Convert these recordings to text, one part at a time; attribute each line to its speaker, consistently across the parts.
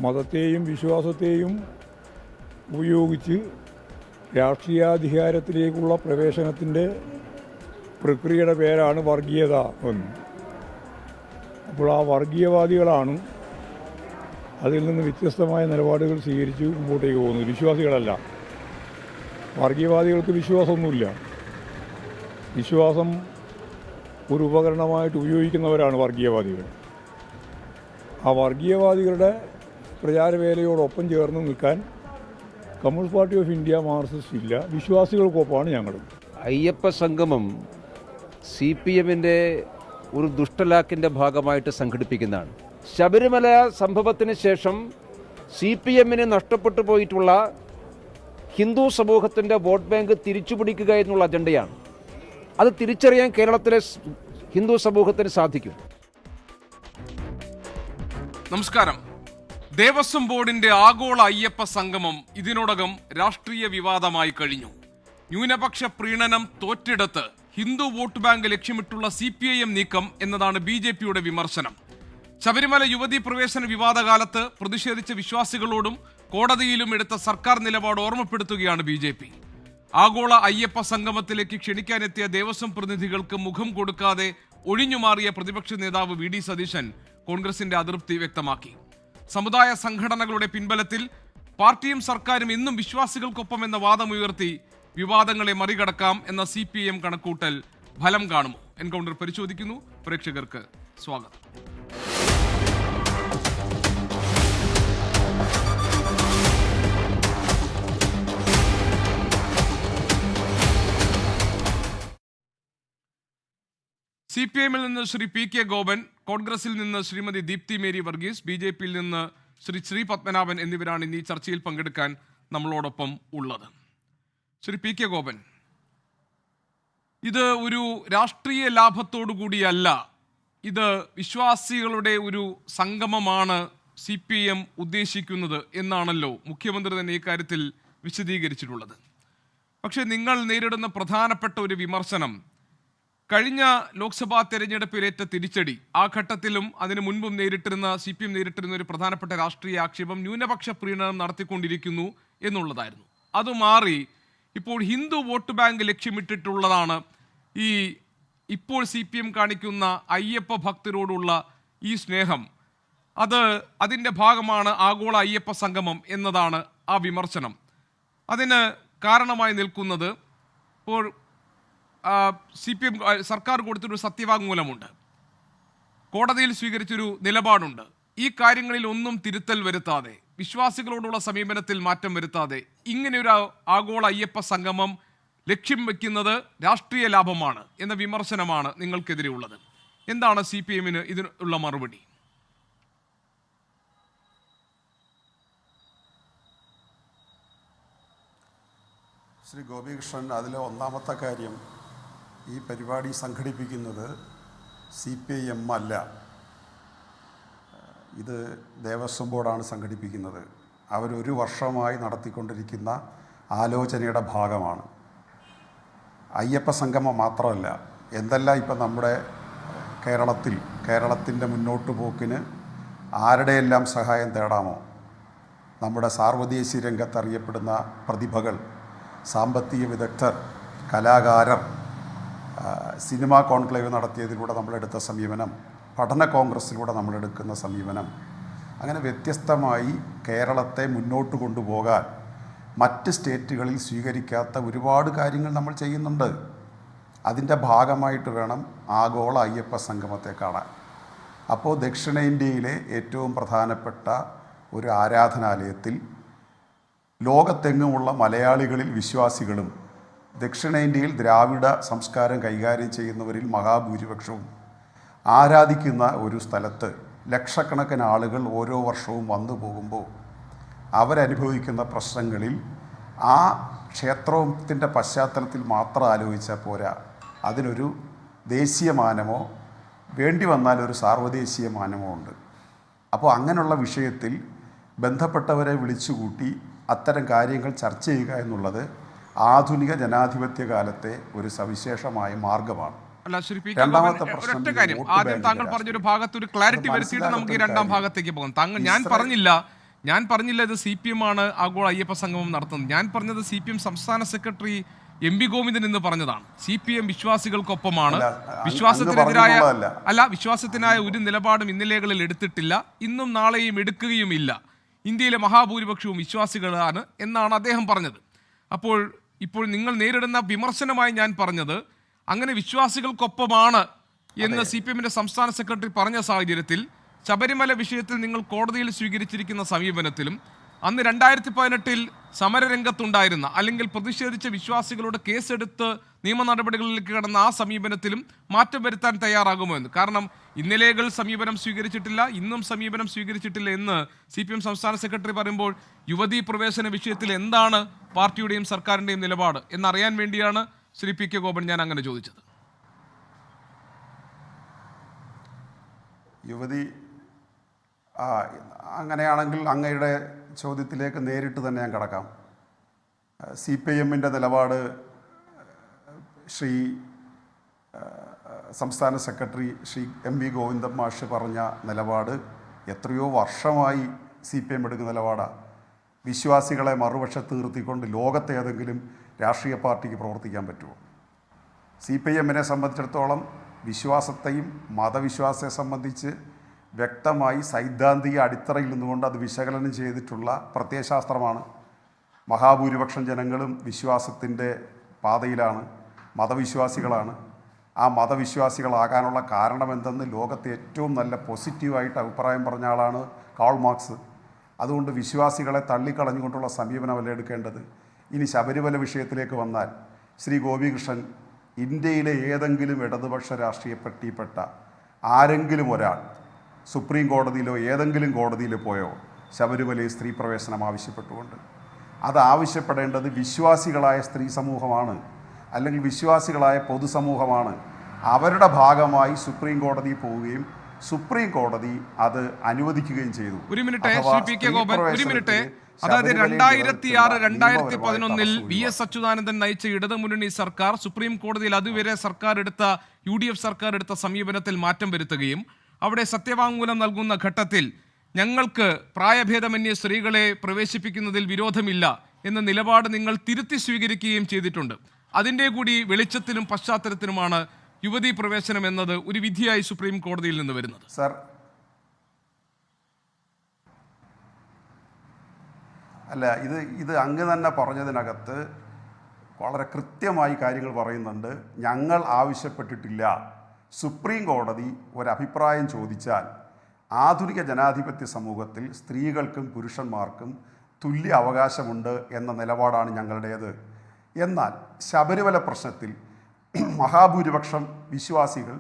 Speaker 1: മതത്തെയും വിശ്വാസത്തെയും ഉപയോഗിച്ച് രാഷ്ട്രീയാധികാരത്തിലേക്കുള്ള പ്രവേശനത്തിൻ്റെ പ്രക്രിയയുടെ പേരാണ് വർഗീയത എന്ന്. അപ്പോൾ ആ വർഗീയവാദികളാണ് അതിൽ നിന്ന് വ്യത്യസ്തമായ നിലപാടുകൾ സ്വീകരിച്ച് മുമ്പോട്ടേക്ക് പോകുന്നത്. വിശ്വാസികളല്ല. വർഗീയവാദികൾക്ക് വിശ്വാസമൊന്നുമില്ല. വിശ്വാസം ഒരു ഉപകരണമായിട്ട് ഉപയോഗിക്കുന്നവരാണ് വർഗീയവാദികൾ. ആ വർഗീയവാദികളുടെ പ്രചാരവേലയോടൊപ്പം ചേർന്ന് നിൽക്കാൻ communist party of India Marxist ഇല്ല. വിശ്വാസികൾക്കൊപ്പമാണ് ഞങ്ങൾ.
Speaker 2: അയ്യപ്പ സംഗമം CPMൻ്റെ ഒരു ദുഷ്ടലാക്കിൻ്റെ ഭാഗമായിട്ട് സംഘടിപ്പിക്കുന്നതാണ്. ശബരിമല സംഭവത്തിന് ശേഷം CPMന് നഷ്ടപ്പെട്ടു പോയിട്ടുള്ള ഹിന്ദു സമൂഹത്തിൻ്റെ വോട്ട് ബാങ്ക് തിരിച്ചുപിടിക്കുക എന്നുള്ള അജണ്ടയാണ്. അത് തിരിച്ചറിയാൻ കേരളത്തിലെ ഹിന്ദു സമൂഹത്തിന് സാധിക്കും.
Speaker 3: നമസ്കാരം. ദേവസ്വം ബോർഡിന്റെ ആഗോള അയ്യപ്പ സംഗമം ഇതിനോടകം രാഷ്ട്രീയ വിവാദമായി കഴിഞ്ഞു. ന്യൂനപക്ഷ പ്രീണനം തോറ്റെടുത്ത് ഹിന്ദു വോട്ട് ബാങ്ക് ലക്ഷ്യമിട്ടുള്ള CPIM നീക്കം എന്നതാണ് BJPയുടെ വിമർശനം. ശബരിമല യുവതീ പ്രവേശന വിവാദകാലത്ത് പ്രതിഷേധിച്ച വിശ്വാസികളോടും കോടതിയിലും എടുത്ത സർക്കാർ നിലപാട് ഓർമ്മപ്പെടുത്തുകയാണ് BJP. ആഗോള അയ്യപ്പ സംഗമത്തിലേക്ക് ക്ഷണിക്കാനെത്തിയ ദേവസ്വം പ്രതിനിധികൾക്ക് മുഖം കൊടുക്കാതെ ഒഴിഞ്ഞുമാറിയ പ്രതിപക്ഷ നേതാവ് VD സതീശൻ കോൺഗ്രസിന്റെ അതൃപ്തി വ്യക്തമാക്കി. സമുദായ സംഘടനകളുടെ പിൻബലത്തിൽ പാർട്ടിയും സർക്കാരും എന്നും വിശ്വാസികൾക്കൊപ്പം എന്ന വാദമുയർത്തി വിവാദങ്ങളെ മറികടക്കാം എന്ന CPIM കണക്കൂട്ടൽ ഫലം കാണുമോ? എൻകൗണ്ടർ പരിശോധിക്കുന്നു. പ്രേക്ഷകർക്ക് സ്വാഗതം. CPIMൽ നിന്ന് ശ്രീ PK ഗോപൻ, കോൺഗ്രസിൽ നിന്ന് ശ്രീമതി ദീപ്തി മേരി വർഗീസ്, BJPയിൽ നിന്ന് ശ്രീ പത്മനാഭൻ എന്നിവരാണ് ഇന്ന് ഈ ചർച്ചയിൽ പങ്കെടുക്കാൻ നമ്മളോടൊപ്പം ഉള്ളത്. ശ്രീ PK ഗോപൻ, ഇത് ഒരു രാഷ്ട്രീയ ലാഭത്തോടു കൂടിയല്ല, ഇത് വിശ്വാസികളുടെ ഒരു സംഗമമാണ് CPM ഉദ്ദേശിക്കുന്നത് എന്നാണല്ലോ മുഖ്യമന്ത്രി തന്നെ ഇക്കാര്യത്തിൽ വിശദീകരിച്ചിട്ടുള്ളത്. പക്ഷേ നിങ്ങൾ നേരിടുന്ന പ്രധാനപ്പെട്ട ഒരു വിമർശനം കഴിഞ്ഞ ലോക്സഭാ തെരഞ്ഞെടുപ്പിലേറ്റ തിരിച്ചടി, ആ ഘട്ടത്തിലും അതിനു മുൻപും CPM നേരിട്ടിരുന്ന ഒരു പ്രധാനപ്പെട്ട രാഷ്ട്രീയ ആക്ഷേപം ന്യൂനപക്ഷ പ്രീണനം നടത്തിക്കൊണ്ടിരിക്കുന്നു എന്നുള്ളതായിരുന്നു. അത് മാറി ഇപ്പോൾ ഹിന്ദു വോട്ട് ബാങ്ക് ലക്ഷ്യമിട്ടിട്ടുള്ളതാണ് ഇപ്പോൾ CPM കാണിക്കുന്ന അയ്യപ്പ ഭക്തരോടുള്ള ഈ സ്നേഹം. അതിൻ്റെ ഭാഗമാണ് ആഗോള അയ്യപ്പ സംഗമം എന്നതാണ് ആ വിമർശനം. അതിന് കാരണമായി നിൽക്കുന്നത് ഇപ്പോൾ CPM സർക്കാർ കൊടുത്തൊരു സത്യവാങ്മൂലമുണ്ട്, കോടതിയിൽ സ്വീകരിച്ചൊരു നിലപാടുണ്ട്. ഈ കാര്യങ്ങളിൽ ഒന്നും തിരുത്തൽ വരുത്താതെ, വിശ്വാസികളോടുള്ള സമീപനത്തിൽ മാറ്റം വരുത്താതെ ഇങ്ങനെയൊരു ആഗോള അയ്യപ്പ സംഗമം ലക്ഷ്യം വയ്ക്കുന്നത് രാഷ്ട്രീയ ലാഭമാണ് എന്ന വിമർശനമാണ് നിങ്ങൾക്കെതിരെ ഉള്ളത്. എന്താണ് CPMന് ഇതിനുള്ള മറുപടി?
Speaker 4: ശ്രീ ഗോപികൃഷ്ണൻ, അതിലെ ഒന്നാമത്തെ കാര്യം, ഈ പരിപാടി സംഘടിപ്പിക്കുന്നത് CPIM അല്ല, ഇത് ദേവസ്വം ബോർഡാണ് സംഘടിപ്പിക്കുന്നത്. അവരൊരു വർഷമായി നടത്തിക്കൊണ്ടിരിക്കുന്ന ആലോചനയുടെ ഭാഗമാണ്. അയ്യപ്പ സംഗമം മാത്രമല്ല, എന്തെല്ലാം ഇപ്പം നമ്മുടെ കേരളത്തിൻ്റെ മുന്നോട്ട് പോക്കിന് ആരുടെയെല്ലാം സഹായം തേടാമോ, നമ്മുടെ സാർവദേശീയ രംഗത്ത് അറിയപ്പെടുന്ന പ്രതിഭകൾ, സാമ്പത്തിക വിദഗ്ധർ, കലാകാരർ, സിനിമാ കോൺക്ലേവ് നടത്തിയതിലൂടെ നമ്മളെടുത്ത സമീപനം, പഠന കോൺഗ്രസ്സിലൂടെ നമ്മളെടുക്കുന്ന സമീപനം, അങ്ങനെ വ്യത്യസ്തമായി കേരളത്തെ മുന്നോട്ട് കൊണ്ടുപോകാൻ മറ്റ് സ്റ്റേറ്റുകളിൽ സ്വീകരിക്കാത്ത ഒരുപാട് കാര്യങ്ങൾ നമ്മൾ ചെയ്യുന്നുണ്ട്. അതിൻ്റെ ഭാഗമായിട്ട് വേണം ആഗോള അയ്യപ്പ സംഗമത്തെ കാണാൻ. അപ്പോൾ ദക്ഷിണേന്ത്യയിലെ ഏറ്റവും പ്രധാനപ്പെട്ട ഒരു ആരാധനാലയത്തിൽ ലോകത്തെങ്ങുമുള്ള മലയാളികളിൽ വിശ്വാസികളും ദക്ഷിണേന്ത്യയിൽ ദ്രാവിഡ സംസ്കാരം കൈകാര്യം ചെയ്യുന്നവരിൽ മഹാഭൂരിപക്ഷവും ആരാധിക്കുന്ന ഒരു സ്ഥലത്ത് ലക്ഷക്കണക്കിന് ആളുകൾ ഓരോ വർഷവും വന്നു പോകുമ്പോൾ അവരനുഭവിക്കുന്ന പ്രശ്നങ്ങളിൽ ആ ക്ഷേത്രത്തിൻ്റെ പശ്ചാത്തലത്തിൽ മാത്രം ആലോചിച്ചാൽ പോരാ, അതിനൊരു ദേശീയമാനമോ വേണ്ടി വന്നാൽ ഒരു സാർവദേശീയ മാനമോ ഉണ്ട്. അപ്പോൾ അങ്ങനെയുള്ള വിഷയത്തിൽ ബന്ധപ്പെട്ടവരെ വിളിച്ചുകൂട്ടി അത്തരം കാര്യങ്ങൾ ചർച്ച ചെയ്യുക എന്നുള്ളത് ആധുനിക ജനാധിപത്യ കാലത്തെ ഒരു സവിശേഷമായ മാർഗമാണ്.
Speaker 3: രണ്ടാമത്തെ ഒരൊറ്റ കാര്യം, ആദ്യം താങ്കൾ പറഞ്ഞൊരു ഭാഗത്ത് ഒരു ക്ലാരിറ്റി വരുത്തിയിട്ട് നമുക്ക് ഈ രണ്ടാം ഭാഗത്തേക്ക് പോകാം. ഞാൻ പറഞ്ഞില്ല ഞാൻ പറഞ്ഞില്ല ഇത് CPM ആണ് ആഗോള അയ്യപ്പ സംഗമം നടത്തുന്നത്. ഞാൻ പറഞ്ഞത് CPM സംസ്ഥാന സെക്രട്ടറി MB ഗോവിന്ദൻ എന്ന് പറഞ്ഞതാണ്. CPM വിശ്വാസികൾക്കൊപ്പമാണ്. വിശ്വാസത്തിനെതിരായ വിശ്വാസത്തിനായ ഒരു നിലപാടും ഇന്നലെകളിൽ എടുത്തിട്ടില്ല, ഇന്നും നാളെയും എടുക്കുകയുമില്ല. ഇന്ത്യയിലെ മഹാഭൂരിപക്ഷവും വിശ്വാസികളാണ് എന്നാണ് അദ്ദേഹം പറഞ്ഞത്. ഇപ്പോൾ നിങ്ങൾ നേരിടുന്ന വിമർശനമായി ഞാൻ പറഞ്ഞത് അങ്ങനെ വിശ്വാസികൾക്കൊപ്പമാണ് എന്ന് CPMന്റെ സംസ്ഥാന സെക്രട്ടറി പറഞ്ഞ സാഹചര്യത്തിൽ ശബരിമല വിഷയത്തിൽ നിങ്ങൾ കോടതിയിൽ സ്വീകരിച്ചിരിക്കുന്ന സമീപനത്തിലും അന്ന് 2018 സമരരംഗത്തുണ്ടായിരുന്ന അല്ലെങ്കിൽ പ്രതിഷേധിച്ച വിശ്വാസികളോട് കേസെടുത്ത് നിയമ നടപടികളിലേക്ക് കടന്ന ആ സമീപനത്തിലും മാറ്റം വരുത്താൻ തയ്യാറാകുമോ എന്ന്. കാരണം ഇന്നലെകൾ സമീപനം സ്വീകരിച്ചിട്ടില്ല, ഇന്നും സമീപനം സ്വീകരിച്ചിട്ടില്ല എന്ന് CPM സംസ്ഥാന സെക്രട്ടറി പറയുമ്പോൾ യുവതീ പ്രവേശന വിഷയത്തിൽ എന്താണ് പാർട്ടിയുടെയും സർക്കാരിൻ്റെയും നിലപാട് എന്നറിയാൻ വേണ്ടിയാണ് ശ്രീ PK ഗോപൻ ഞാൻ അങ്ങനെ ചോദിച്ചത്.
Speaker 4: യുവതി അങ്ങനെയാണെങ്കിൽ അങ്ങയുടെ ചോദ്യത്തിലേക്ക് നേരിട്ട് തന്നെ ഞാൻ കടക്കാം. CPMൻ്റെ നിലപാട് സംസ്ഥാന സെക്രട്ടറി ശ്രീ MV ഗോവിന്ദൻ മാഷ് പറഞ്ഞ നിലപാട് എത്രയോ വർഷമായി CPM എടുക്കുന്ന നിലപാടാണ്. വിശ്വാസികളെ മറുവശത്ത് നിർത്തിക്കൊണ്ട് ലോകത്തെ ഏതെങ്കിലും രാഷ്ട്രീയ പാർട്ടിക്ക് പ്രവർത്തിക്കാൻ പറ്റുമോ? CPMനെ സംബന്ധിച്ചിടത്തോളം വിശ്വാസത്തെയും മതവിശ്വാസത്തെ സംബന്ധിച്ച് വ്യക്തമായി സൈദ്ധാന്തിക അടിത്തറയിൽ നിന്നുകൊണ്ട് അത് വിശകലനം ചെയ്തിട്ടുള്ള പ്രത്യയശാസ്ത്രമാണ്. മഹാഭൂരിപക്ഷം ജനങ്ങളും വിശ്വാസത്തിൻ്റെ പാതയിലാണ്, മതവിശ്വാസികളാണ്. ആ മതവിശ്വാസികളാകാനുള്ള കാരണമെന്തെന്ന് ലോകത്തെ ഏറ്റവും നല്ല പോസിറ്റീവായിട്ട് അഭിപ്രായം പറഞ്ഞ ആളാണ് കാൾ മാർക്സ്. അതുകൊണ്ട് വിശ്വാസികളെ തള്ളിക്കളഞ്ഞുകൊണ്ടുള്ള സമീപനമല്ല എടുക്കേണ്ടത്. ഇനി ശബരിമല വിഷയത്തിലേക്ക് വന്നാൽ ശ്രീ ഗോപികൃഷ്ണൻ ഇന്ത്യയിലെ ഏതെങ്കിലും ഇടതുപക്ഷ രാഷ്ട്രീയ പട്ടികപ്പെട്ട ആരെങ്കിലും ഒരാൾ സുപ്രീം കോടതിയിലോ ഏതെങ്കിലും കോടതിയിലോ പോയോ ശബരിമലയിൽ സ്ത്രീ പ്രവേശനം ആവശ്യപ്പെട്ടുകൊണ്ട്? അത് ആവശ്യപ്പെടേണ്ടത് വിശ്വാസികളായ സ്ത്രീ സമൂഹമാണ്, അല്ലെങ്കിൽ വിശ്വാസികളായ പൊതുസമൂഹമാണ്. അവരുടെ ഭാഗമായി സുപ്രീം കോടതി പോവുകയും സുപ്രീം കോടതി അത് അനുവദിക്കുകയും ചെയ്തു.
Speaker 3: ഒരു മിനിറ്റ് ശ്രീ PK ഗോപൻ, ഒരു മിനിറ്റ്. അതായത് 2006-2011 VS അച്യുതാനന്ദൻ നയിച്ച ഇടതുമുന്നണി സർക്കാർ സുപ്രീം കോടതിയിൽ അതുവരെ UDF സർക്കാർ എടുത്ത സമീപനത്തിൽ മാറ്റം വരുത്തുകയും അവിടെ സത്യവാങ്മൂലം നൽകുന്ന ഘട്ടത്തിൽ ഞങ്ങൾക്ക് പ്രായഭേദമന്യേ സ്ത്രീകളെ പ്രവേശിപ്പിക്കുന്നതിൽ വിരോധമില്ല എന്ന നിലപാട് നിങ്ങൾ തിരുത്തി സ്വീകരിക്കുകയും ചെയ്തിട്ടുണ്ട്. അതിൻ്റെ കൂടി വെളിച്ചത്തിലും പശ്ചാത്തലത്തിലുമാണ് യുവതീ പ്രവേശനം എന്നത് ഒരു വിധിയായി സുപ്രീം കോടതിയിൽ നിന്ന് വരുന്നത്.
Speaker 4: സർ, അല്ല, ഇത് അങ്ങ് തന്നെ പറഞ്ഞതിനകത്ത് വളരെ കൃത്യമായി കാര്യങ്ങൾ പറയുന്നുണ്ട്. ഞങ്ങൾ ആവശ്യപ്പെട്ടിട്ടില്ല. സുപ്രീം കോടതി ഒരഭിപ്രായം ചോദിച്ചാൽ ആധുനിക ജനാധിപത്യ സമൂഹത്തിൽ സ്ത്രീകൾക്കും പുരുഷന്മാർക്കും തുല്യ അവകാശമുണ്ട് എന്ന നിലപാടാണ് ഞങ്ങളുടേത്. എന്നാൽ ശബരിമല പ്രശ്നത്തിൽ മഹാഭൂരിപക്ഷം വിശ്വാസികൾ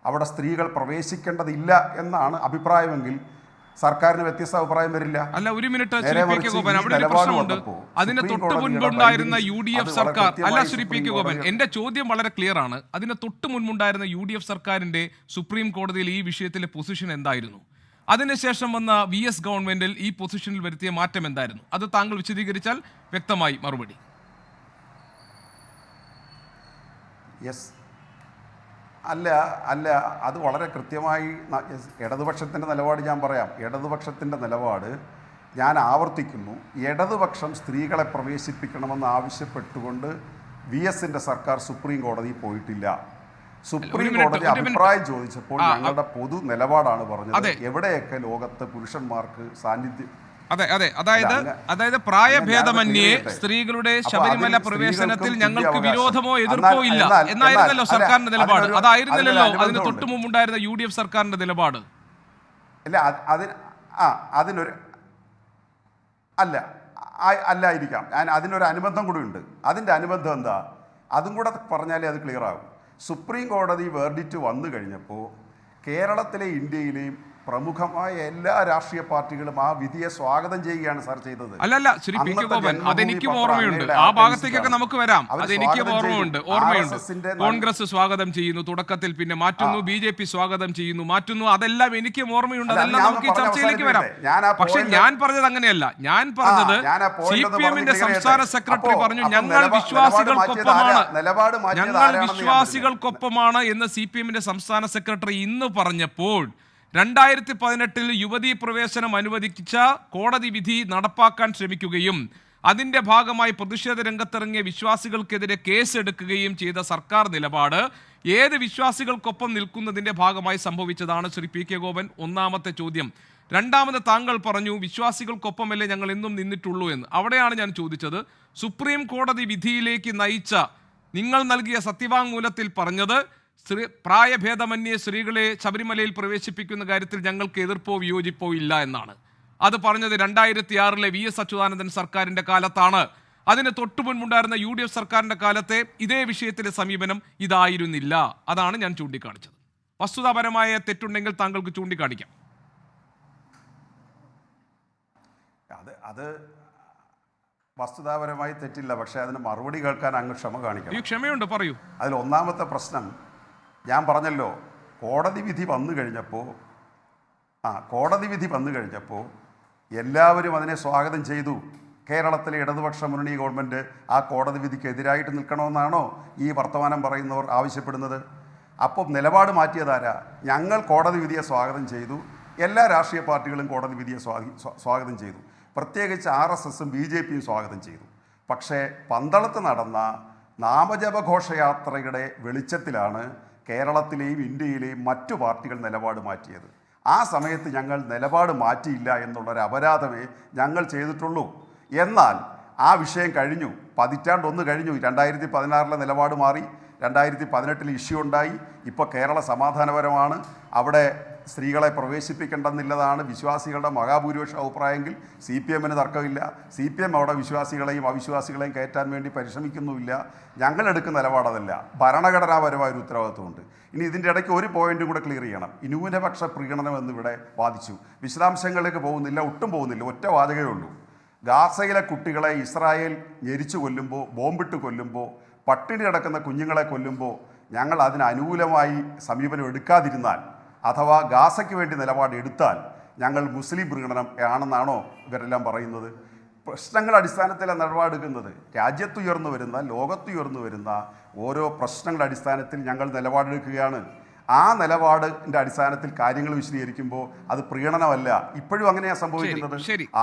Speaker 4: അവിടെ സ്ത്രീകൾ പ്രവേശിക്കേണ്ടതില്ല എന്നാണ് അഭിപ്രായമെങ്കിൽ സർക്കാരിന് വ്യത്യസ്ത അഭിപ്രായം വരില്ല.
Speaker 3: അല്ല, ഒരു മിനിറ്റ് ശ്രീ PK ഗോപൻ, അവിടെ ഒരു പ്രശ്നമുണ്ട്. അതിന് തൊട്ട് മുൻപുണ്ടായിരുന്ന UDF സർക്കാർ, അല്ല ശ്രീ PK ഗോപൻ, എന്റെ ചോദ്യം വളരെ ക്ലിയർ ആണ്. അതിന് തൊട്ട് മുൻപുണ്ടായിരുന്ന UDF സർക്കാരിന്റെ സുപ്രീം കോടതിയിൽ ഈ വിഷയത്തിലെ പൊസിഷൻ എന്തായിരുന്നു? അതിനുശേഷം വന്ന VS ഗവൺമെന്റിൽ ഈ പൊസിഷനിൽ വരുത്തിയ മാറ്റം എന്തായിരുന്നു? അത് താങ്കൾ വിശദീകരിച്ചാൽ വ്യക്തമായി മറുപടി.
Speaker 4: അല്ല, അത് വളരെ കൃത്യമായി ഇടതുപക്ഷത്തിൻ്റെ നിലപാട് ഞാൻ പറയാം. ഇടതുപക്ഷത്തിൻ്റെ നിലപാട് ഞാൻ ആവർത്തിക്കുന്നു. ഇടതുപക്ഷം സ്ത്രീകളെ പ്രവേശിപ്പിക്കണമെന്ന് ആവശ്യപ്പെട്ടുകൊണ്ട് VSൻ്റെ സർക്കാർ സുപ്രീം കോടതി പോയിട്ടില്ല. സുപ്രീം കോടതി അഭിപ്രായം ചോദിച്ചപ്പോൾ ഞങ്ങളുടെ പൊതു നിലപാടാണ് പറഞ്ഞത്. എവിടെയൊക്കെ ലോകത്ത് പുരുഷന്മാർക്ക് സാന്നിധ്യം,
Speaker 3: അതായത് പ്രായഭേദമന്യേ സ്ത്രീകളുടെ ശബരിമല പ്രവേശനത്തിൽ ഞങ്ങൾക്ക് വിരോധമോ എതിർപ്പോ ഇല്ല എന്നായിരുന്നല്ലോ സർക്കാരിന്റെ നിലപാട്. അതായിരുന്നില്ലല്ലോ അതിന് തൊട്ടു മുമ്പുണ്ടായിരുന്ന UDF സർക്കാരിന്റെ നിലപാട്.
Speaker 4: അതിനൊരു അല്ലായിരിക്കാം. അതിനൊരു അനുബന്ധം കൂടി ഉണ്ട്. അതിൻ്റെ അനുബന്ധം എന്താ? അതും കൂടെ പറഞ്ഞാലേ അത് ക്ലിയർ ആകും. സുപ്രീം കോടതി വേർഡിക്റ്റ് വന്നു കഴിഞ്ഞപ്പോൾ കേരളത്തിലെ ഇന്ത്യയിലെയും പ്രമുഖമായ എല്ലാ രാഷ്ട്രീയ പാർട്ടികളും ആ വിധിയെ സ്വാഗതം ചെയ്യുകയാണ് സാർ ചെയ്തത്.
Speaker 3: അല്ലല്ല ശ്രീ PK ഗോപൻ, അതെനിക്കും ഓർമ്മയുണ്ട്. ആ ഭാഗത്തേക്കൊക്കെ നമുക്ക് വരാം. അതെനിക്കും ഓർമ്മയുണ്ട്. കോൺഗ്രസ് സ്വാഗതം ചെയ്യുന്നു തുടക്കത്തിൽ, പിന്നെ മാറ്റുന്നു, BJP സ്വാഗതം ചെയ്യുന്നു, മാറ്റുന്നു. അതെല്ലാം എനിക്കും ഓർമ്മയുണ്ട്. അതെല്ലാം നമുക്ക് ഈ ചർച്ചയിലേക്ക് വരാം. പക്ഷെ ഞാൻ പറഞ്ഞത് അങ്ങനെയല്ല. ഞാൻ പറഞ്ഞത് CPMന്റെ സംസ്ഥാന സെക്രട്ടറി പറഞ്ഞു ഞങ്ങൾ വിശ്വാസികൾക്കൊപ്പമാണ് എന്ന് CPMന്റെ സംസ്ഥാന സെക്രട്ടറി ഇന്ന് പറഞ്ഞപ്പോൾ 2018 യുവതീ പ്രവേശനം അനുവദിച്ച കോടതി വിധി നടപ്പാക്കാൻ ശ്രമിക്കുകയും അതിന്റെ ഭാഗമായി പ്രതിഷേധ രംഗത്തിറങ്ങിയ വിശ്വാസികൾക്കെതിരെ കേസെടുക്കുകയും ചെയ്ത സർക്കാർ നിലപാട് ഏത് വിശ്വാസികൾക്കൊപ്പം നിൽക്കുന്നതിന്റെ ഭാഗമായി സംഭവിച്ചതാണ്? ശ്രീ പി കെ ഗോപൻ ഒന്നാമത്തെ ചോദ്യം. രണ്ടാമത് താങ്കൾ പറഞ്ഞു വിശ്വാസികൾക്കൊപ്പമല്ലേ ഞങ്ങൾ എന്നും നിന്നിട്ടുള്ളൂ എന്ന്. അവിടെയാണ് ഞാൻ ചോദിച്ചത്, സുപ്രീം കോടതി വിധിയിലേക്ക് നയിച്ച നിങ്ങൾ നൽകിയ സത്യവാങ്മൂലത്തിൽ പറഞ്ഞത് പ്രായഭേദമന്യേ സ്ത്രീകളെ ശബരിമലയിൽ പ്രവേശിപ്പിക്കുന്ന കാര്യത്തിൽ ഞങ്ങൾക്ക് എതിർപ്പോ വിയോജിപ്പോ ഇല്ല എന്നാണ്. അത് പറഞ്ഞത് 2006 VS അച്യുതാനന്ദൻ സർക്കാരിന്റെ കാലത്താണ്. അതിന് തൊട്ടു മുൻപുണ്ടായിരുന്ന UDF സർക്കാരിന്റെ കാലത്തെ ഇതേ വിഷയത്തിലെ സമീപനം ഇതായിരുന്നില്ല. അതാണ് ഞാൻ ചൂണ്ടിക്കാണിച്ചത്. വസ്തുതാപരമായ തെറ്റുണ്ടെങ്കിൽ താങ്കൾക്ക് ചൂണ്ടിക്കാണിക്കാം.
Speaker 4: അത് വസ്തുതാപരമായി തെറ്റില്ല, പക്ഷേ അതിന് മറുപടി കേൾക്കാൻ അങ്ങ് ക്ഷമ കാണിക്കണം.
Speaker 3: ഈ ക്ഷമയുണ്ട്, പറയൂ.
Speaker 4: അതിൽ ഒന്നാമത്തെ പ്രശ്നം ഞാൻ പറഞ്ഞല്ലോ, കോടതി വിധി വന്നു കഴിഞ്ഞപ്പോൾ എല്ലാവരും അതിനെ സ്വാഗതം ചെയ്തു. കേരളത്തിലെ ഇടതുപക്ഷ മുന്നണി ഗവൺമെൻറ് ആ കോടതി വിധിക്ക് എതിരായിട്ട് നിൽക്കണമെന്നാണോ ഈ വർത്തമാനം പറയുന്നവർ ആവശ്യപ്പെടുന്നത്? അപ്പം നിലപാട് മാറ്റിയതാരാ? ഞങ്ങൾ കോടതി വിധിയെ സ്വാഗതം ചെയ്തു. എല്ലാ രാഷ്ട്രീയ പാർട്ടികളും കോടതി വിധിയെ സ്വാഗതം ചെയ്തു. പ്രത്യേകിച്ച് RSSും BJPയും സ്വാഗതം ചെയ്തു. പക്ഷേ പന്തളത്ത് നടന്ന നാമജപഘോഷയാത്രയുടെ വെളിച്ചത്തിലാണ് കേരളത്തിലെയും ഇന്ത്യയിലെയും മറ്റു പാർട്ടികൾ നിലപാട് മാറ്റിയത്. ആ സമയത്ത് ഞങ്ങൾ നിലപാട് മാറ്റിയില്ല എന്നുള്ളൊരു അപരാധമേ ഞങ്ങൾ ചെയ്തിട്ടുള്ളൂ. എന്നാൽ ആ വിഷയം കഴിഞ്ഞു, പതിറ്റാണ്ടൊന്ന് കഴിഞ്ഞു. 2016 നിലപാട് മാറി, 2018 ഇഷ്യൂ ഉണ്ടായി. ഇപ്പോൾ കേരള സമാധാനപരമാണ്. അവിടെ സ്ത്രീകളെ പ്രവേശിപ്പിക്കേണ്ടെന്നുള്ളതാണ് വിശ്വാസികളുടെ മഹാഭൂരിപക്ഷ അഭിപ്രായമെങ്കിൽ CPMന് തർക്കമില്ല. CPM അവിടെ വിശ്വാസികളെയും അവിശ്വാസികളെയും കയറ്റാൻ വേണ്ടി പരിശ്രമിക്കുന്നുമില്ല. ഞങ്ങളെടുക്കുന്ന നിലപാടതല്ല, ഭരണഘടനാപരമായൊരു ഉത്തരവാദിത്വമുണ്ട്. ഇനി ഇതിൻ്റെ ഇടയ്ക്ക് ഒരു പോയിന്റും കൂടെ ക്ലിയർ ചെയ്യണം. ന്യൂനപക്ഷ പ്രീണനം എന്നിവിടെ വാദിച്ചു. വിശദാംശങ്ങളിലേക്ക് പോകുന്നില്ല, ഒട്ടും പോകുന്നില്ല. ഒറ്റ വാചകമേ ഉള്ളൂ. ഗാസയിലെ കുട്ടികളെ ഇസ്രായേൽ ഞെരിച്ചു കൊല്ലുമ്പോൾ, ബോംബിട്ട് കൊല്ലുമ്പോൾ, പട്ടിണി കിടക്കുന്ന കുഞ്ഞുങ്ങളെ കൊല്ലുമ്പോൾ ഞങ്ങൾ അതിന് അനുകൂലമായി സമീപനം എടുക്കാതിരുന്നാൽ, അഥവാ ഗാസയ്ക്ക് വേണ്ടി നിലപാട് എടുത്താൽ ഞങ്ങൾ മുസ്ലിം പ്രീണനം ആണെന്നാണോ ഇവരെല്ലാം പറയുന്നത്? പ്രശ്നങ്ങളുടെ അടിസ്ഥാനത്തിലാണ് നിലപാടെടുക്കുന്നത്. രാജ്യത്തുയർന്നു വരുന്ന, ലോകത്തുയർന്നു വരുന്ന ഓരോ പ്രശ്നങ്ങളുടെ അടിസ്ഥാനത്തിൽ ഞങ്ങൾ നിലപാടെടുക്കുകയാണ്. ആ നിലപാടിൻ്റെ അടിസ്ഥാനത്തിൽ കാര്യങ്ങൾ വിശദീകരിക്കുമ്പോൾ അത് പ്രീണനമല്ല. ഇപ്പോഴും അങ്ങനെയാണ് സംഭവിക്കുന്നത്.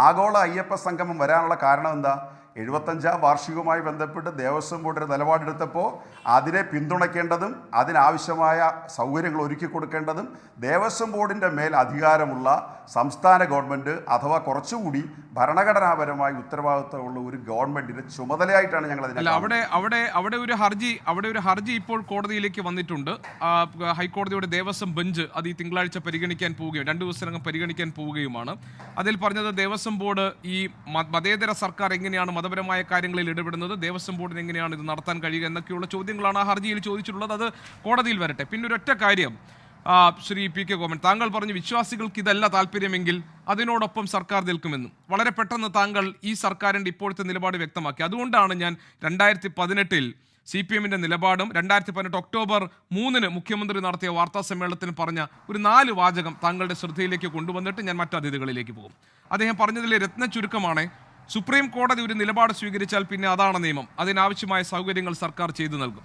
Speaker 4: ആഗോള അയ്യപ്പ സംഗമം വരാനുള്ള കാരണം എന്താ? 75ാം വാർഷികവുമായി ബന്ധപ്പെട്ട് ദേവസ്വം ബോർഡ് ഒരു നിലപാടെടുത്തപ്പോൾ അതിനെ പിന്തുണയ്ക്കേണ്ടതും അതിനാവശ്യമായ സൗകര്യങ്ങൾ ഒരുക്കി കൊടുക്കേണ്ടതും ദേവസ്വം ബോർഡിൻ്റെ മേൽ അധികാരമുള്ള സംസ്ഥാന ഗവൺമെൻറ്, അഥവാ കുറച്ചുകൂടി ഭരണഘടനാപരമായി ഉത്തരവാദിത്തമുള്ള ഒരു ഗവൺമെൻറ്റിൻ്റെ ചുമതലയായിട്ടാണ് ഞങ്ങൾ അതിനെ.
Speaker 3: അവിടെ ഒരു ഹർജി ഇപ്പോൾ കോടതിയിലേക്ക് വന്നിട്ടുണ്ട്. ഹൈക്കോടതിയുടെ ദേവസ്വം ബെഞ്ച് അത് ഈ തിങ്കളാഴ്ച പരിഗണിക്കാൻ പോവുകയും 2 ദിവസത്തിനകം പരിഗണിക്കാൻ പോവുകയുമാണ്. അതിൽ പറഞ്ഞത് ദേവസ്വം ബോർഡ് ഈ മതേതര സർക്കാർ എങ്ങനെയാണ് മതപരമായ കാര്യങ്ങളിൽ ഇടപെടുന്നത്, ദേവസ്വം ബോർഡിന് എങ്ങനെയാണ് ഇത് നടത്താൻ കഴിയുക എന്നൊക്കെയുള്ള ചോദ്യങ്ങളാണ് ആ ഹർജിയിൽ ചോദിച്ചിട്ടുള്ളത്. അത് കോടതിയിൽ വരട്ടെ. പിന്നെ ഒരൊറ്റ കാര്യം, ശ്രീ പി കെ ഗോപൻ, താങ്കൾ പറഞ്ഞു വിശ്വാസികൾക്ക് ഇതല്ല താല്പര്യമെങ്കിൽ അതിനോടൊപ്പം സർക്കാർ നിൽക്കുമെന്നും. വളരെ പെട്ടെന്ന് താങ്കൾ ഈ സർക്കാരിൻ്റെ ഇപ്പോഴത്തെ നിലപാട് വ്യക്തമാക്കി. അതുകൊണ്ടാണ് ഞാൻ 2018 CPMന്റെ നിലപാടും 2018 ഒക്ടോബർ 3 മുഖ്യമന്ത്രി നടത്തിയ വാർത്താ സമ്മേളനത്തിൽ പറഞ്ഞ ഒരു 4 വാചകം താങ്കളുടെ ശ്രദ്ധയിലേക്ക് കൊണ്ടുവന്നിട്ട് ഞാൻ മറ്റു അതിഥികളിലേക്ക് പോകും. അദ്ദേഹം പറഞ്ഞതിലെ രത്ന ചുരുക്കമാണ്, സുപ്രീം കോടതി ഒരു നിലപാട് സ്വീകരിച്ചാൽ പിന്നെ അതാണ് നിയമം, അതിനാവശ്യമായ സൗകര്യങ്ങൾ സർക്കാർ ചെയ്തു നൽകും.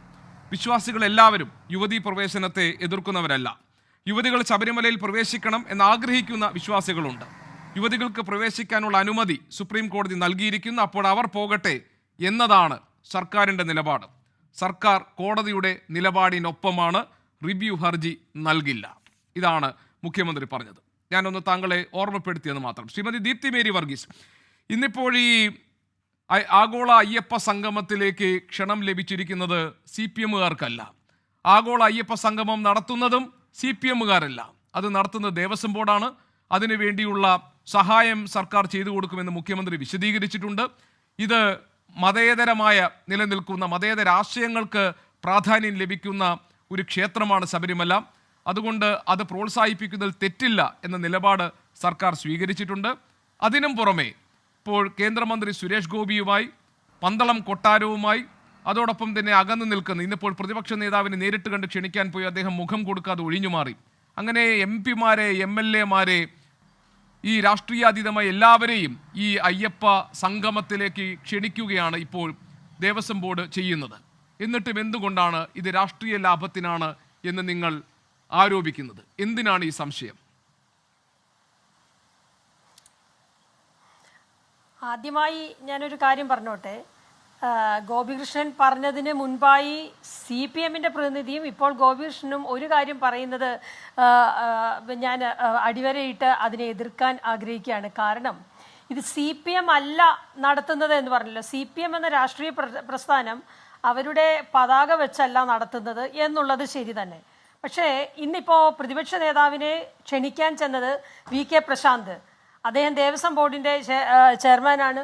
Speaker 3: വിശ്വാസികൾ എല്ലാവരും യുവതീ പ്രവേശനത്തെ എതിർക്കുന്നവരല്ല. യുവതികൾ ശബരിമലയിൽ പ്രവേശിക്കണം എന്നാഗ്രഹിക്കുന്ന വിശ്വാസികളുണ്ട്. യുവതികൾക്ക് പ്രവേശിക്കാനുള്ള അനുമതി സുപ്രീം കോടതി നൽകിയിരിക്കുന്നു. അപ്പോൾ അവർ പോകട്ടെ എന്നതാണ് സർക്കാരിൻ്റെ നിലപാട്. സർക്കാർ കോടതിയുടെ നിലപാടിനൊപ്പമാണ്. റിവ്യൂ ഹർജി നൽകില്ല. ഇതാണ് മുഖ്യമന്ത്രി പറഞ്ഞത്. ഞാനൊന്ന് താങ്കളെ ഓർമ്മപ്പെടുത്തിയെന്ന് മാത്രം. ശ്രീമതി ദീപ്തി മേരി വർഗീസ്, ഇന്നിപ്പോൾ ഈ ആഗോള അയ്യപ്പ സംഗമത്തിലേക്ക് ക്ഷണം ലഭിച്ചിരിക്കുന്നത് CPMകാർക്കല്ല. ആഗോള അയ്യപ്പ സംഗമം നടത്തുന്നതും CPMകാരല്ല, അത് നടത്തുന്നത് ദേവസ്വം ബോർഡാണ്. അതിനുവേണ്ടിയുള്ള സഹായം സർക്കാർ ചെയ്തു കൊടുക്കുമെന്ന് മുഖ്യമന്ത്രി വിശദീകരിച്ചിട്ടുണ്ട്. ഇത് മതേതരമായ നിലനിൽക്കുന്ന മതേതര ആശയങ്ങൾക്ക് പ്രാധാന്യം ലഭിക്കുന്ന ഒരു ക്ഷേത്രമാണ് ശബരിമല. അതുകൊണ്ട് അത് പ്രോത്സാഹിപ്പിക്കുന്നതിൽ തെറ്റില്ല എന്ന നിലപാട് സർക്കാർ സ്വീകരിച്ചിട്ടുണ്ട്. അതിനും പുറമെ ഇപ്പോൾ കേന്ദ്രമന്ത്രി സുരേഷ് ഗോപിയുമായി, പന്തളം കൊട്ടാരവുമായി, അതോടൊപ്പം തന്നെ അകന്നു നിൽക്കുന്ന, ഇന്നിപ്പോൾ പ്രതിപക്ഷ നേതാവിനെ നേരിട്ട് കണ്ട് ക്ഷണിക്കാൻ പോയി അദ്ദേഹം മുഖം കൊടുക്കാതെ ഒഴിഞ്ഞുമാറി. അങ്ങനെ MPമാരെ, MLAമാരെ, ഈ രാഷ്ട്രീയാതീതമായ എല്ലാവരെയും ഈ അയ്യപ്പ സംഗമത്തിലേക്ക് ക്ഷണിക്കുകയാണ് ഇപ്പോൾ ദേവസ്വം ബോർഡ് ചെയ്യുന്നത്. എന്നിട്ടും എന്തുകൊണ്ടാണ് ഇത് രാഷ്ട്രീയ ലാഭത്തിനാണ് എന്ന് നിങ്ങൾ ആരോപിക്കുന്നത്? എന്തിനാണ് ഈ സംശയം?
Speaker 5: ആദ്യമായി ഞാനൊരു കാര്യം പറഞ്ഞോട്ടെ. ഗോപികൃഷ്ണൻ പറഞ്ഞതിന് മുൻപായി CPM-ന്റെ പ്രതിനിധിയും ഇപ്പോൾ ഗോപികൃഷ്ണനും ഒരു കാര്യം പറയുന്നത് ഞാൻ അടിവരയിട്ട് അതിനെ എതിർക്കാൻ ആഗ്രഹിക്കുകയാണ്. കാരണം ഇത് CPM അല്ല നടത്തുന്നത് എന്ന് പറഞ്ഞല്ലോ. CPM എന്ന രാഷ്ട്രീയ പ്രസ്ഥാനം അവരുടെ പതാക വെച്ചല്ല നടത്തുന്നത് എന്നുള്ളത് ശരി തന്നെ. പക്ഷേ ഇന്നിപ്പോൾ പ്രതിപക്ഷ നേതാവിനെ ക്ഷണിക്കാൻ ചെന്നത് VK പ്രശാന്ത്. അദ്ദേഹം ദേവസ്വം ബോർഡിൻ്റെ ചെയർമാനാണ്.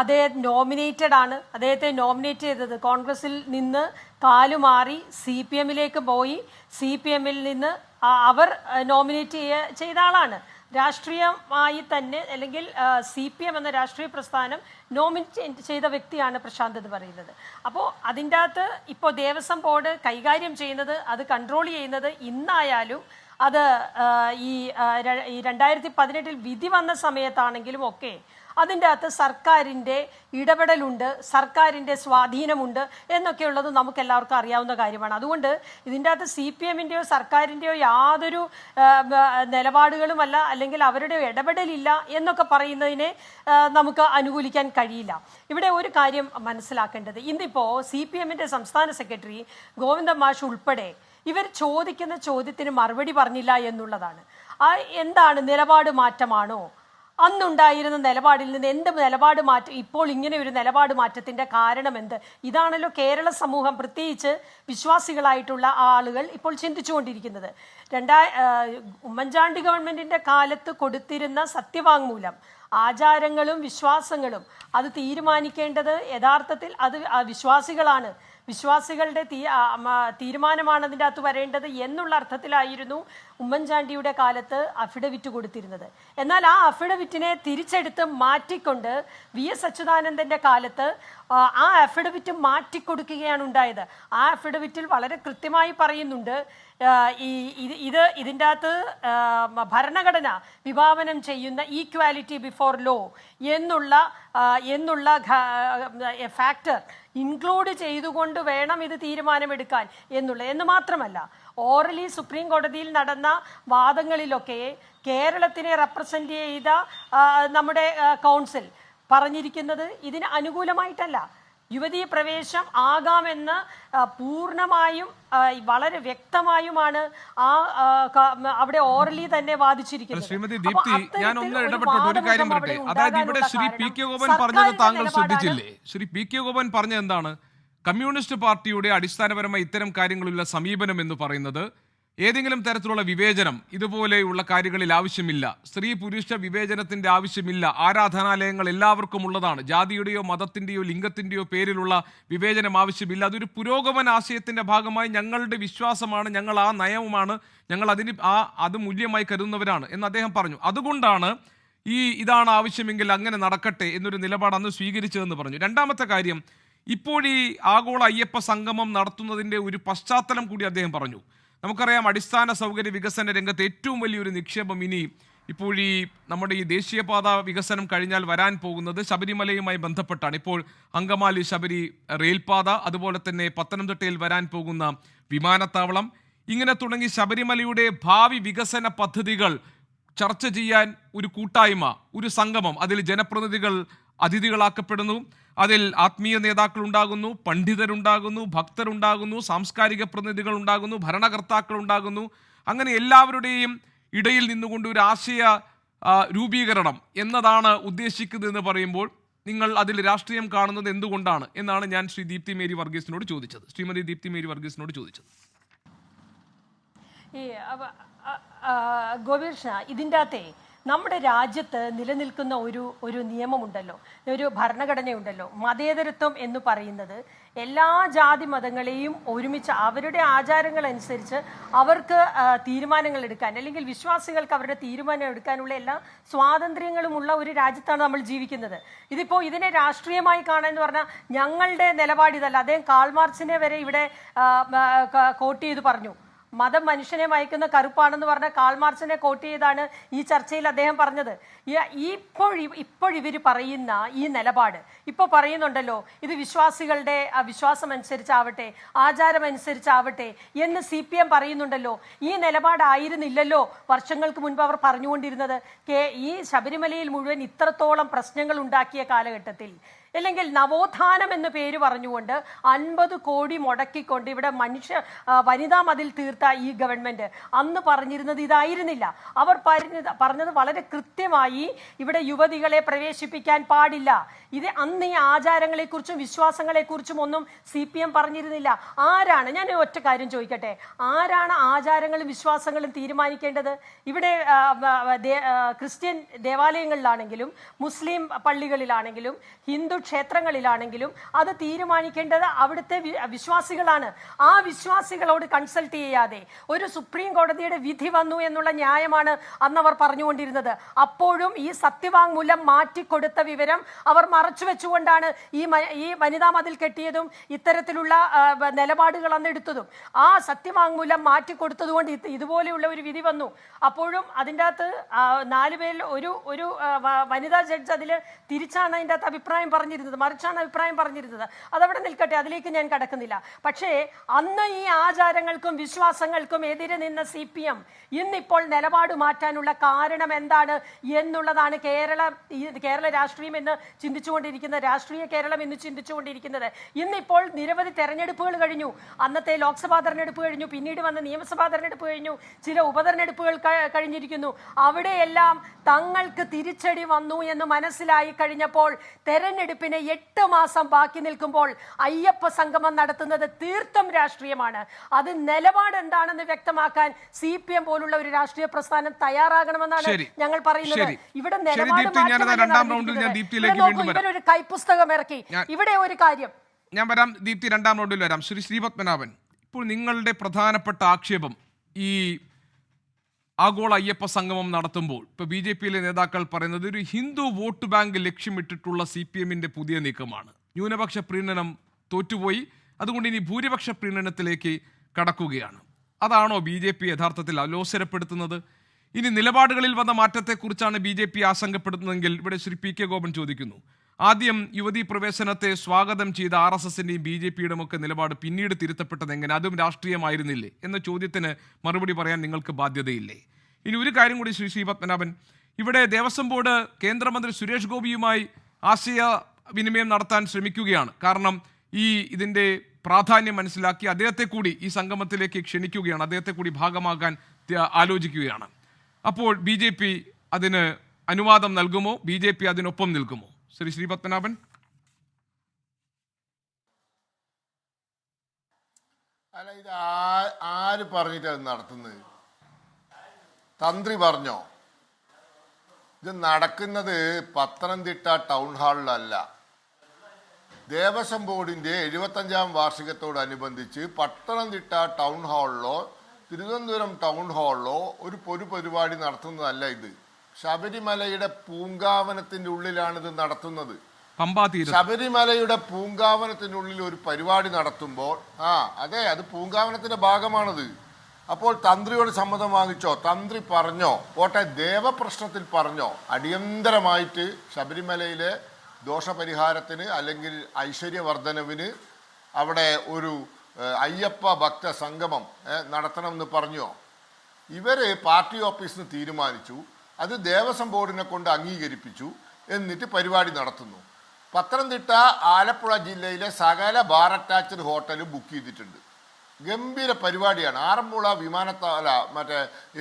Speaker 5: അദ്ദേഹം നോമിനേറ്റഡ് ആണ്. അദ്ദേഹത്തെ നോമിനേറ്റ് ചെയ്തത് കോൺഗ്രസിൽ നിന്ന് കാലുമാറി CPM-ലേക്ക് പോയി CPM-ൽ നിന്ന് അവർ നോമിനേറ്റ് ചെയ്ത ആളാണ്. രാഷ്ട്രീയമായി തന്നെ അല്ലെങ്കിൽ CPM എന്ന രാഷ്ട്രീയ പ്രസ്ഥാനം നോമിനേറ്റ് ചെയ്ത വ്യക്തിയാണ് പ്രശാന്ത് എന്ന് പറയുന്നത്. അപ്പോൾ അതിൻ്റെ അകത്ത് ഇപ്പോൾ ദേവസ്വം ബോർഡ് കൈകാര്യം ചെയ്യുന്നത്, അത് കൺട്രോൾ ചെയ്യുന്നത് ഇന്നായാലും അത് ഈ 2018 വിധി വന്ന സമയത്താണെങ്കിലും ഒക്കെ അതിൻ്റെ അകത്ത് സർക്കാരിൻ്റെ ഇടപെടലുണ്ട്, സർക്കാരിൻ്റെ സ്വാധീനമുണ്ട് എന്നൊക്കെയുള്ളത് നമുക്ക് എല്ലാവർക്കും അറിയാവുന്ന കാര്യമാണ്. അതുകൊണ്ട് ഇതിൻ്റെ അകത്ത് CPM-ൻ്റെയോ സർക്കാരിൻ്റെയോ യാതൊരു നിലപാടുകളുമല്ല, അല്ലെങ്കിൽ അവരുടെ ഇടപെടലില്ല എന്നൊക്കെ പറയുന്നതിനെ നമുക്ക് അനുകൂലിക്കാൻ കഴിയില്ല. ഇവിടെ ഒരു കാര്യം മനസ്സിലാക്കേണ്ടത്, ഇന്നിപ്പോൾ CPM-ൻ്റെ സംസ്ഥാന സെക്രട്ടറി ഗോവിന്ദ മാഷ് ഉൾപ്പെടെ ഇവർ ചോദിക്കുന്ന ചോദ്യത്തിന് മറുപടി പറഞ്ഞില്ല എന്നുള്ളതാണ്. എന്താണ് നിലപാട് മാറ്റമാണോ? അന്നുണ്ടായിരുന്ന നിലപാടിൽ നിന്ന് എന്ത് നിലപാട് മാറ്റം, ഇപ്പോൾ ഇങ്ങനെ ഒരു നിലപാട് മാറ്റത്തിൻ്റെ കാരണം എന്ത്? ഇതാണല്ലോ കേരള സമൂഹം, പ്രത്യേകിച്ച് വിശ്വാസികളായിട്ടുള്ള ആളുകൾ ഇപ്പോൾ ചിന്തിച്ചുകൊണ്ടിരിക്കുന്നത്. ഉമ്മൻചാണ്ടി ഗവൺമെൻറ്റിൻ്റെ കാലത്ത് കൊടുത്തിരുന്ന സത്യവാങ്മൂലം, ആചാരങ്ങളും വിശ്വാസങ്ങളും അത് തീരുമാനിക്കേണ്ടത് യഥാർത്ഥത്തിൽ അത് വിശ്വാസികളാണ്. വിശ്വാസികളുടെ തീരുമാനമാണ് അതിൻ്റെ അകത്ത് വരേണ്ടത് എന്നുള്ള അർത്ഥത്തിലായിരുന്നു ഉമ്മൻചാണ്ടിയുടെ കാലത്ത് അഫിഡവിറ്റ് കൊടുത്തിരുന്നത്. എന്നാൽ ആ അഫിഡവിറ്റിനെ തിരിച്ചെടുത്ത് മാറ്റിക്കൊണ്ട് VS അച്യുതാനന്ദൻ്റെ കാലത്ത് ആ അഫിഡവിറ്റ് മാറ്റിക്കൊടുക്കുകയാണ് ഉണ്ടായത്. ആ അഫിഡവിറ്റിൽ വളരെ കൃത്യമായി പറയുന്നുണ്ട്, ഇതിൻ്റെ അകത്ത് ഭരണഘടന വിഭാവനം ചെയ്യുന്ന ഈക്വാലിറ്റി ബിഫോർ ലോ എന്നുള്ള ഫാക്ടർ ഇൻക്ലൂഡ് ചെയ്തുകൊണ്ട് വേണം ഇത് തീരുമാനമെടുക്കാൻ എന്ന് മാത്രമല്ല, ഓറലി സുപ്രീം കോടതിയിൽ നടന്ന വാദങ്ങളിലൊക്കെ കേരളത്തിനെ റെപ്രസെൻ്റ് ചെയ്ത നമ്മുടെ കൗൺസിൽ പറഞ്ഞിരിക്കുന്നത് ഇതിന് അനുകൂലമായിട്ടല്ല. യുവതീ പ്രവേശം ആകാമെന്ന് പൂർണ്ണമായും വളരെ വ്യക്തമായുമാണ് അവിടെ ഓറലി തന്നെ വാദിച്ചിരിക്കുന്നത്.
Speaker 3: ശ്രീമതി ദീപ്തി, ഞാൻ ഒന്ന് ഇടപെട്ടോട്ടെ, ഒരു കാര്യം പറയട്ടെ. അതായത് ഇവിടെ ശ്രീ PK ഗോപൻ പറഞ്ഞത് താങ്കൾ ശ്രദ്ധിച്ചില്ലേ? ശ്രീ PK ഗോപൻ പറഞ്ഞത് എന്താണ്? കമ്മ്യൂണിസ്റ്റ് പാർട്ടിയുടെ അടിസ്ഥാനപരമായി ഇത്തരം കാര്യങ്ങളിലുള്ള സമീപനം എന്ന് പറയുന്നത് ഏതെങ്കിലും തരത്തിലുള്ള വിവേചനം ഇതുപോലെയുള്ള കാര്യങ്ങളിൽ ആവശ്യമില്ല, സ്ത്രീ പുരുഷ വിവേചനത്തിന്റെ ആവശ്യമില്ല, ആരാധനാലയങ്ങൾ എല്ലാവർക്കും ഉള്ളതാണ്, ജാതിയുടെയോ മതത്തിൻ്റെയോ ലിംഗത്തിൻ്റെയോ പേരിലുള്ള വിവേചനം ആവശ്യമില്ല, അതൊരു പുരോഗമന ആശയത്തിന്റെ ഭാഗമായി ഞങ്ങളുടെ വിശ്വാസമാണ്, ഞങ്ങൾ ആ നയവുമാണ്, ഞങ്ങൾ അത് മൂല്യമായി കരുതുന്നവരാണ് എന്ന് അദ്ദേഹം പറഞ്ഞു. അതുകൊണ്ടാണ് ഇതാണ് ആവശ്യമെങ്കിൽ അങ്ങനെ നടക്കട്ടെ എന്നൊരു നിലപാട് അന്ന് സ്വീകരിച്ചതെന്ന് പറഞ്ഞു. രണ്ടാമത്തെ കാര്യം, ഇപ്പോൾ ഈ ആഗോള അയ്യപ്പ സംഗമം നടത്തുന്നതിൻ്റെ ഒരു പശ്ചാത്തലം കൂടി അദ്ദേഹം പറഞ്ഞു. നമുക്കറിയാം, അടിസ്ഥാന സൗകര്യ വികസന രംഗത്ത് ഏറ്റവും വലിയൊരു നിക്ഷേപം ഇപ്പോൾ നമ്മുടെ ഈ ദേശീയപാത വികസനം കഴിഞ്ഞാൽ വരാൻ പോകുന്നത് ശബരിമലയുമായി ബന്ധപ്പെട്ടാണ്. ഇപ്പോൾ അങ്കമാലി ശബരി റെയിൽപാത, അതുപോലെ തന്നെ പത്തനംതിട്ടയിൽ വരാൻ പോകുന്ന വിമാനത്താവളം, ഇങ്ങനെ തുടങ്ങി ശബരിമലയുടെ ഭാവി വികസന പദ്ധതികൾ ചർച്ച ചെയ്യാൻ ഒരു കൂട്ടായ്മ, ഒരു സംഗമം, അതിൽ ജനപ്രതിനിധികൾ അതിഥികളാക്കപ്പെടുന്നു, അതിൽ ആത്മീയ നേതാക്കൾ ഉണ്ടാകുന്നു, പണ്ഡിതരുണ്ടാകുന്നു, ഭക്തരുണ്ടാകുന്നു, സാംസ്കാരിക പ്രതിനിധികൾ ഉണ്ടാകുന്നു, ഭരണകർത്താക്കൾ ഉണ്ടാകുന്നു. അങ്ങനെ എല്ലാവരുടെയും ഇടയിൽ നിന്നുകൊണ്ട് ഒരു ആശയ രൂപീകരണം എന്നതാണ് ഉദ്ദേശിക്കുന്നതെന്ന് പറയുമ്പോൾ നിങ്ങൾ അതിൽ രാഷ്ട്രീയം കാണുന്നത് എന്തുകൊണ്ടാണ് എന്നാണ് ഞാൻ ശ്രീ ദീപ്തി മേരി വർഗീസിനോട് ചോദിച്ചത്. ശ്രീമതി ദീപ്തി മേരി വർഗീസിനോട് ചോദിച്ചത്.
Speaker 5: ഗോപികൃഷ്ണ, ഇതിൻ്റെ അകത്തെ നമ്മുടെ രാജ്യത്ത് നിലനിൽക്കുന്ന ഒരു നിയമമുണ്ടല്ലോ, ഒരു ഭരണഘടനയുണ്ടല്ലോ. മതേതരത്വം എന്ന് പറയുന്നത് എല്ലാ ജാതി മതങ്ങളെയും ഒരുമിച്ച് അവരുടെ ആചാരങ്ങൾ അനുസരിച്ച് അവർക്ക് തീരുമാനങ്ങൾ എടുക്കാൻ, അല്ലെങ്കിൽ വിശ്വാസികൾക്ക് അവരുടെ തീരുമാനം എടുക്കാനുള്ള എല്ലാ സ്വാതന്ത്ര്യങ്ങളുമുള്ള ഒരു രാജ്യത്താണ് നമ്മൾ ജീവിക്കുന്നത്. ഇതിപ്പോൾ ഇതിനെ രാഷ്ട്രീയമായി കാണാൻ പറഞ്ഞാൽ ഞങ്ങളുടെ നിലപാടിതല്ല. അദ്ദേഹം കാൾ മാർക്സിനെ വരെ ഇവിടെ കോട്ട് ചെയ്ത് പറഞ്ഞു. മതം മനുഷ്യനെ മയക്കുന്ന കറുപ്പാണെന്ന് പറഞ്ഞ കാൾ മാർക്സിനെ കോട്ട് ചെയ്താണ് ഈ ചർച്ചയിൽ അദ്ദേഹം പറഞ്ഞത്. ഇപ്പോൾ ഇവർ പറയുന്ന ഈ നിലപാട് ഇപ്പോൾ പറയുന്നുണ്ടല്ലോ, ഇത് വിശ്വാസികളുടെ വിശ്വാസം അനുസരിച്ചാവട്ടെ, ആചാരം അനുസരിച്ചാവട്ടെ എന്ന് CPM പറയുന്നുണ്ടല്ലോ. ഈ നിലപാടായിരുന്നില്ലല്ലോ വർഷങ്ങൾക്ക് മുൻപ് അവർ പറഞ്ഞുകൊണ്ടിരുന്നത്. ഈ ശബരിമലയിൽ മുഴുവൻ ഇത്രത്തോളം പ്രശ്നങ്ങൾ ഉണ്ടാക്കിയ കാലഘട്ടത്തിൽ, അല്ലെങ്കിൽ നവോത്ഥാനം എന്ന് പേര് പറഞ്ഞുകൊണ്ട് 50 കോടി മുടക്കിക്കൊണ്ട് ഇവിടെ വനിതാ മതിൽ തീർത്ത ഈ ഗവൺമെന്റ് അന്ന് പറഞ്ഞിരുന്നത് ഇതായിരുന്നില്ല. അവർ പറഞ്ഞത് വളരെ കൃത്യമായി, ഇവിടെ യുവതികളെ പ്രവേശിപ്പിക്കാൻ പാടില്ല. ഇത് അന്ന് ഈ ആചാരങ്ങളെക്കുറിച്ചും വിശ്വാസങ്ങളെക്കുറിച്ചും ഒന്നും CPM പറഞ്ഞിരുന്നില്ല. ആരാണ്, ഞാൻ ഒറ്റ കാര്യം ചോദിക്കട്ടെ, ആരാണ് ആചാരങ്ങളും വിശ്വാസങ്ങളും തീരുമാനിക്കേണ്ടത്? ഇവിടെ ക്രിസ്ത്യൻ ദേവാലയങ്ങളിലാണെങ്കിലും മുസ്ലിം പള്ളികളിലാണെങ്കിലും ഹിന്ദു ക്ഷേത്രങ്ങളിലാണെങ്കിലും അത് തീരുമാനിക്കേണ്ടത് അവിടുത്തെ വിശ്വാസികളാണ്. ആ വിശ്വാസികളോട് കൺസൾട്ട് ചെയ്യാതെ ഒരു സുപ്രീം കോടതിയുടെ വിധി വന്നു എന്നുള്ള ന്യായമാണ് അന്നവർ പറഞ്ഞുകൊണ്ടിരുന്നത്. അപ്പോഴും ഈ സത്യവാങ്മൂലം മാറ്റിക്കൊടുത്ത വിവരം അവർ മറച്ചു വെച്ചുകൊണ്ടാണ് ഈ വനിതാ മതിൽ കെട്ടിയതും ഇത്തരത്തിലുള്ള നിലപാടുകൾ അന്ന് എടുത്തതും. ആ സത്യവാങ്മൂലം മാറ്റിക്കൊടുത്തതുകൊണ്ട് ഇതുപോലെയുള്ള ഒരു വിധി വന്നു. അപ്പോഴും അതിൻ്റെ അകത്ത് 4 പേരിൽ ഒരു വനിതാ ജഡ്ജ് അതിൽ തിരിച്ചാണ് അതിൻ്റെ അകത്ത് അഭിപ്രായം പറഞ്ഞിരുന്നത്, മറിച്ചാണ് അഭിപ്രായം പറഞ്ഞിരുന്നത്. അതവിടെ നിൽക്കട്ടെ, അതിലേക്ക് ഞാൻ കടക്കുന്നില്ല. പക്ഷേ അന്ന് ഈ ആചാരങ്ങൾക്കും വിശ്വാസങ്ങൾക്കും എതിരെ നിന്ന CPM ഇന്നിപ്പോൾ നിലപാട് മാറ്റാനുള്ള കാരണം എന്താണ് എന്നുള്ളതാണ് കേരള രാഷ്ട്രീയം എന്ന് ചിന്തിച്ചുകൊണ്ടിരിക്കുന്നത്, രാഷ്ട്രീയ കേരളം എന്ന് ചിന്തിച്ചുകൊണ്ടിരിക്കുന്നത്. ഇന്നിപ്പോൾ നിരവധി തെരഞ്ഞെടുപ്പുകൾ കഴിഞ്ഞു. അന്നത്തെ ലോക്സഭാ തെരഞ്ഞെടുപ്പ് കഴിഞ്ഞു, പിന്നീട് വന്ന നിയമസഭാ തെരഞ്ഞെടുപ്പ് കഴിഞ്ഞു, ചില ഉപതെരഞ്ഞെടുപ്പുകൾ കഴിഞ്ഞിരിക്കുന്നു. അവിടെയെല്ലാം തങ്ങൾക്ക് തിരിച്ചടി വന്നു എന്ന് മനസ്സിലായി കഴിഞ്ഞപ്പോൾ തെരഞ്ഞെടുപ്പിന് 8 മാസം ബാക്കി നിൽക്കുമ്പോൾ അയ്യപ്പ സംഗമം നടത്തുന്നത് തീർത്തും രാഷ്ട്രീയമാണ്. അത് നിലപാട് എന്താണെന്ന് വ്യക്തമാക്കാൻ CPM പോലുള്ള ഒരു രാഷ്ട്രീയ പ്രസ്ഥാനം തയ്യാറാകണമെന്നാണ് ഞങ്ങൾ പറയുന്നത്. ഇവിടെ ഇവരൊരു കൈപ്പുസ്തകം ഇറക്കി. ഇവിടെ ഒരു കാര്യം
Speaker 3: ഞാൻ വരാം ദീപ്തി, 2ാം റൗണ്ടിൽ വരാം. ശ്രീപത്മനാഭൻ, ഇപ്പോൾ നിങ്ങളുടെ പ്രധാനപ്പെട്ട ആക്ഷേപം ഈ ആഗോള അയ്യപ്പ സംഗമം നടത്തുമ്പോൾ ഇപ്പോൾ BJPയിലെ നേതാക്കൾ പറയുന്നത് ഒരു ഹിന്ദു വോട്ട് ബാങ്ക് ലക്ഷ്യമിട്ടിട്ടുള്ള CPMന്റെ പുതിയ നീക്കമാണ്. ന്യൂനപക്ഷ പ്രീണനം തോറ്റുപോയി, അതുകൊണ്ട് ഇനി ഭൂരിപക്ഷ പ്രീണനത്തിലേക്ക് കടക്കുകയാണ്. അതാണോ BJP യഥാർത്ഥത്തിൽ അലോസരപ്പെടുത്തുന്നത്? ഇനി നിലപാടുകളിൽ വന്ന മാറ്റത്തെക്കുറിച്ചാണ് BJP ആശങ്കപ്പെടുന്നതെങ്കിൽ ഇവിടെ ശ്രീ PK ഗോപൻ ചോദിക്കുന്നു, ആദ്യം യുവതീ പ്രവേശനത്തെ സ്വാഗതം ചെയ്ത RSSന്റെയും BJPയുടെയും ഒക്കെ നിലപാട് പിന്നീട് തിരുത്തപ്പെട്ടത് എങ്ങനെ? അതും രാഷ്ട്രീയമായിരുന്നില്ലേ എന്ന ചോദ്യത്തിന് മറുപടി പറയാൻ നിങ്ങൾക്ക് ബാധ്യതയില്ലേ? ഇനി ഒരു കാര്യം കൂടി ശ്രീ പത്മനാഭൻ, ഇവിടെ ദേവസ്വം ബോർഡ് കേന്ദ്രമന്ത്രി സുരേഷ് ഗോപിയുമായി ആശയവിനിമയം നടത്താൻ ശ്രമിക്കുകയാണ്. കാരണം ഇതിൻ്റെ പ്രാധാന്യം മനസ്സിലാക്കി അദ്ദേഹത്തെ കൂടി ഈ സംഗമത്തിലേക്ക് ക്ഷണിക്കുകയാണ്, അദ്ദേഹത്തെ കൂടി ഭാഗമാകാൻ ആലോചിക്കുകയാണ്. അപ്പോൾ BJP അതിന് അനുവാദം നൽകുമോ? BJP അതിനൊപ്പം നിൽക്കുമോ? ശ്രീ പത്മനാഭൻ.
Speaker 6: അല്ല, ഇത് ആര് പറഞ്ഞിട്ടാണ് നടത്തുന്നത്? തന്ത്രി പറഞ്ഞോ? ഇത് നടക്കുന്നത് പത്തനംതിട്ട ടൗൺ ഹാളിലല്ല. ദേവസ്വം ബോർഡിന്റെ 75ാം വാർഷികത്തോടനുബന്ധിച്ച് പത്തനംതിട്ട ടൗൺ ഹാളിലോ തിരുവനന്തപുരം ടൗൺ ഹാളിലോ ഒരു പൊതുപരിപാടി നടത്തുന്നതല്ല. ഇത് ശബരിമലയുടെ പൂങ്കാവനത്തിന്റെ ഉള്ളിലാണിത് നടത്തുന്നത്. ശബരിമലയുടെ പൂങ്കാവനത്തിനുള്ളിൽ ഒരു പരിപാടി നടത്തുമ്പോൾ അതെ, അത് പൂങ്കാവനത്തിന്റെ ഭാഗമാണത്. അപ്പോൾ തന്ത്രിയോട് സമ്മതം വാങ്ങിച്ചോ? തന്ത്രി പറഞ്ഞോ? പോട്ടെ, ദേവപ്രശ്നത്തിൽ പറഞ്ഞോ? അടിയന്തരമായിട്ട് ശബരിമലയിലെ ദോഷപരിഹാരത്തിന് അല്ലെങ്കിൽ ഐശ്വര്യവർദ്ധനവിന് അവിടെ ഒരു അയ്യപ്പ ഭക്ത സംഗമം നടത്തണമെന്ന് പറഞ്ഞോ? ഇവര് പാർട്ടി ഓഫീസിന് തീരുമാനിച്ചു, അത് ദേവസ്വം ബോർഡിനെ കൊണ്ട് അംഗീകരിപ്പിച്ചു, എന്നിട്ട് പരിപാടി നടത്തുന്നു. പത്തനംതിട്ട ആലപ്പുഴ ജില്ലയിലെ സകല ബാർ അറ്റാച്ച്ഡ് ഹോട്ടലും ബുക്ക് ചെയ്തിട്ടുണ്ട്. ഗംഭീര പരിപാടിയാണ്. ആറന്മുള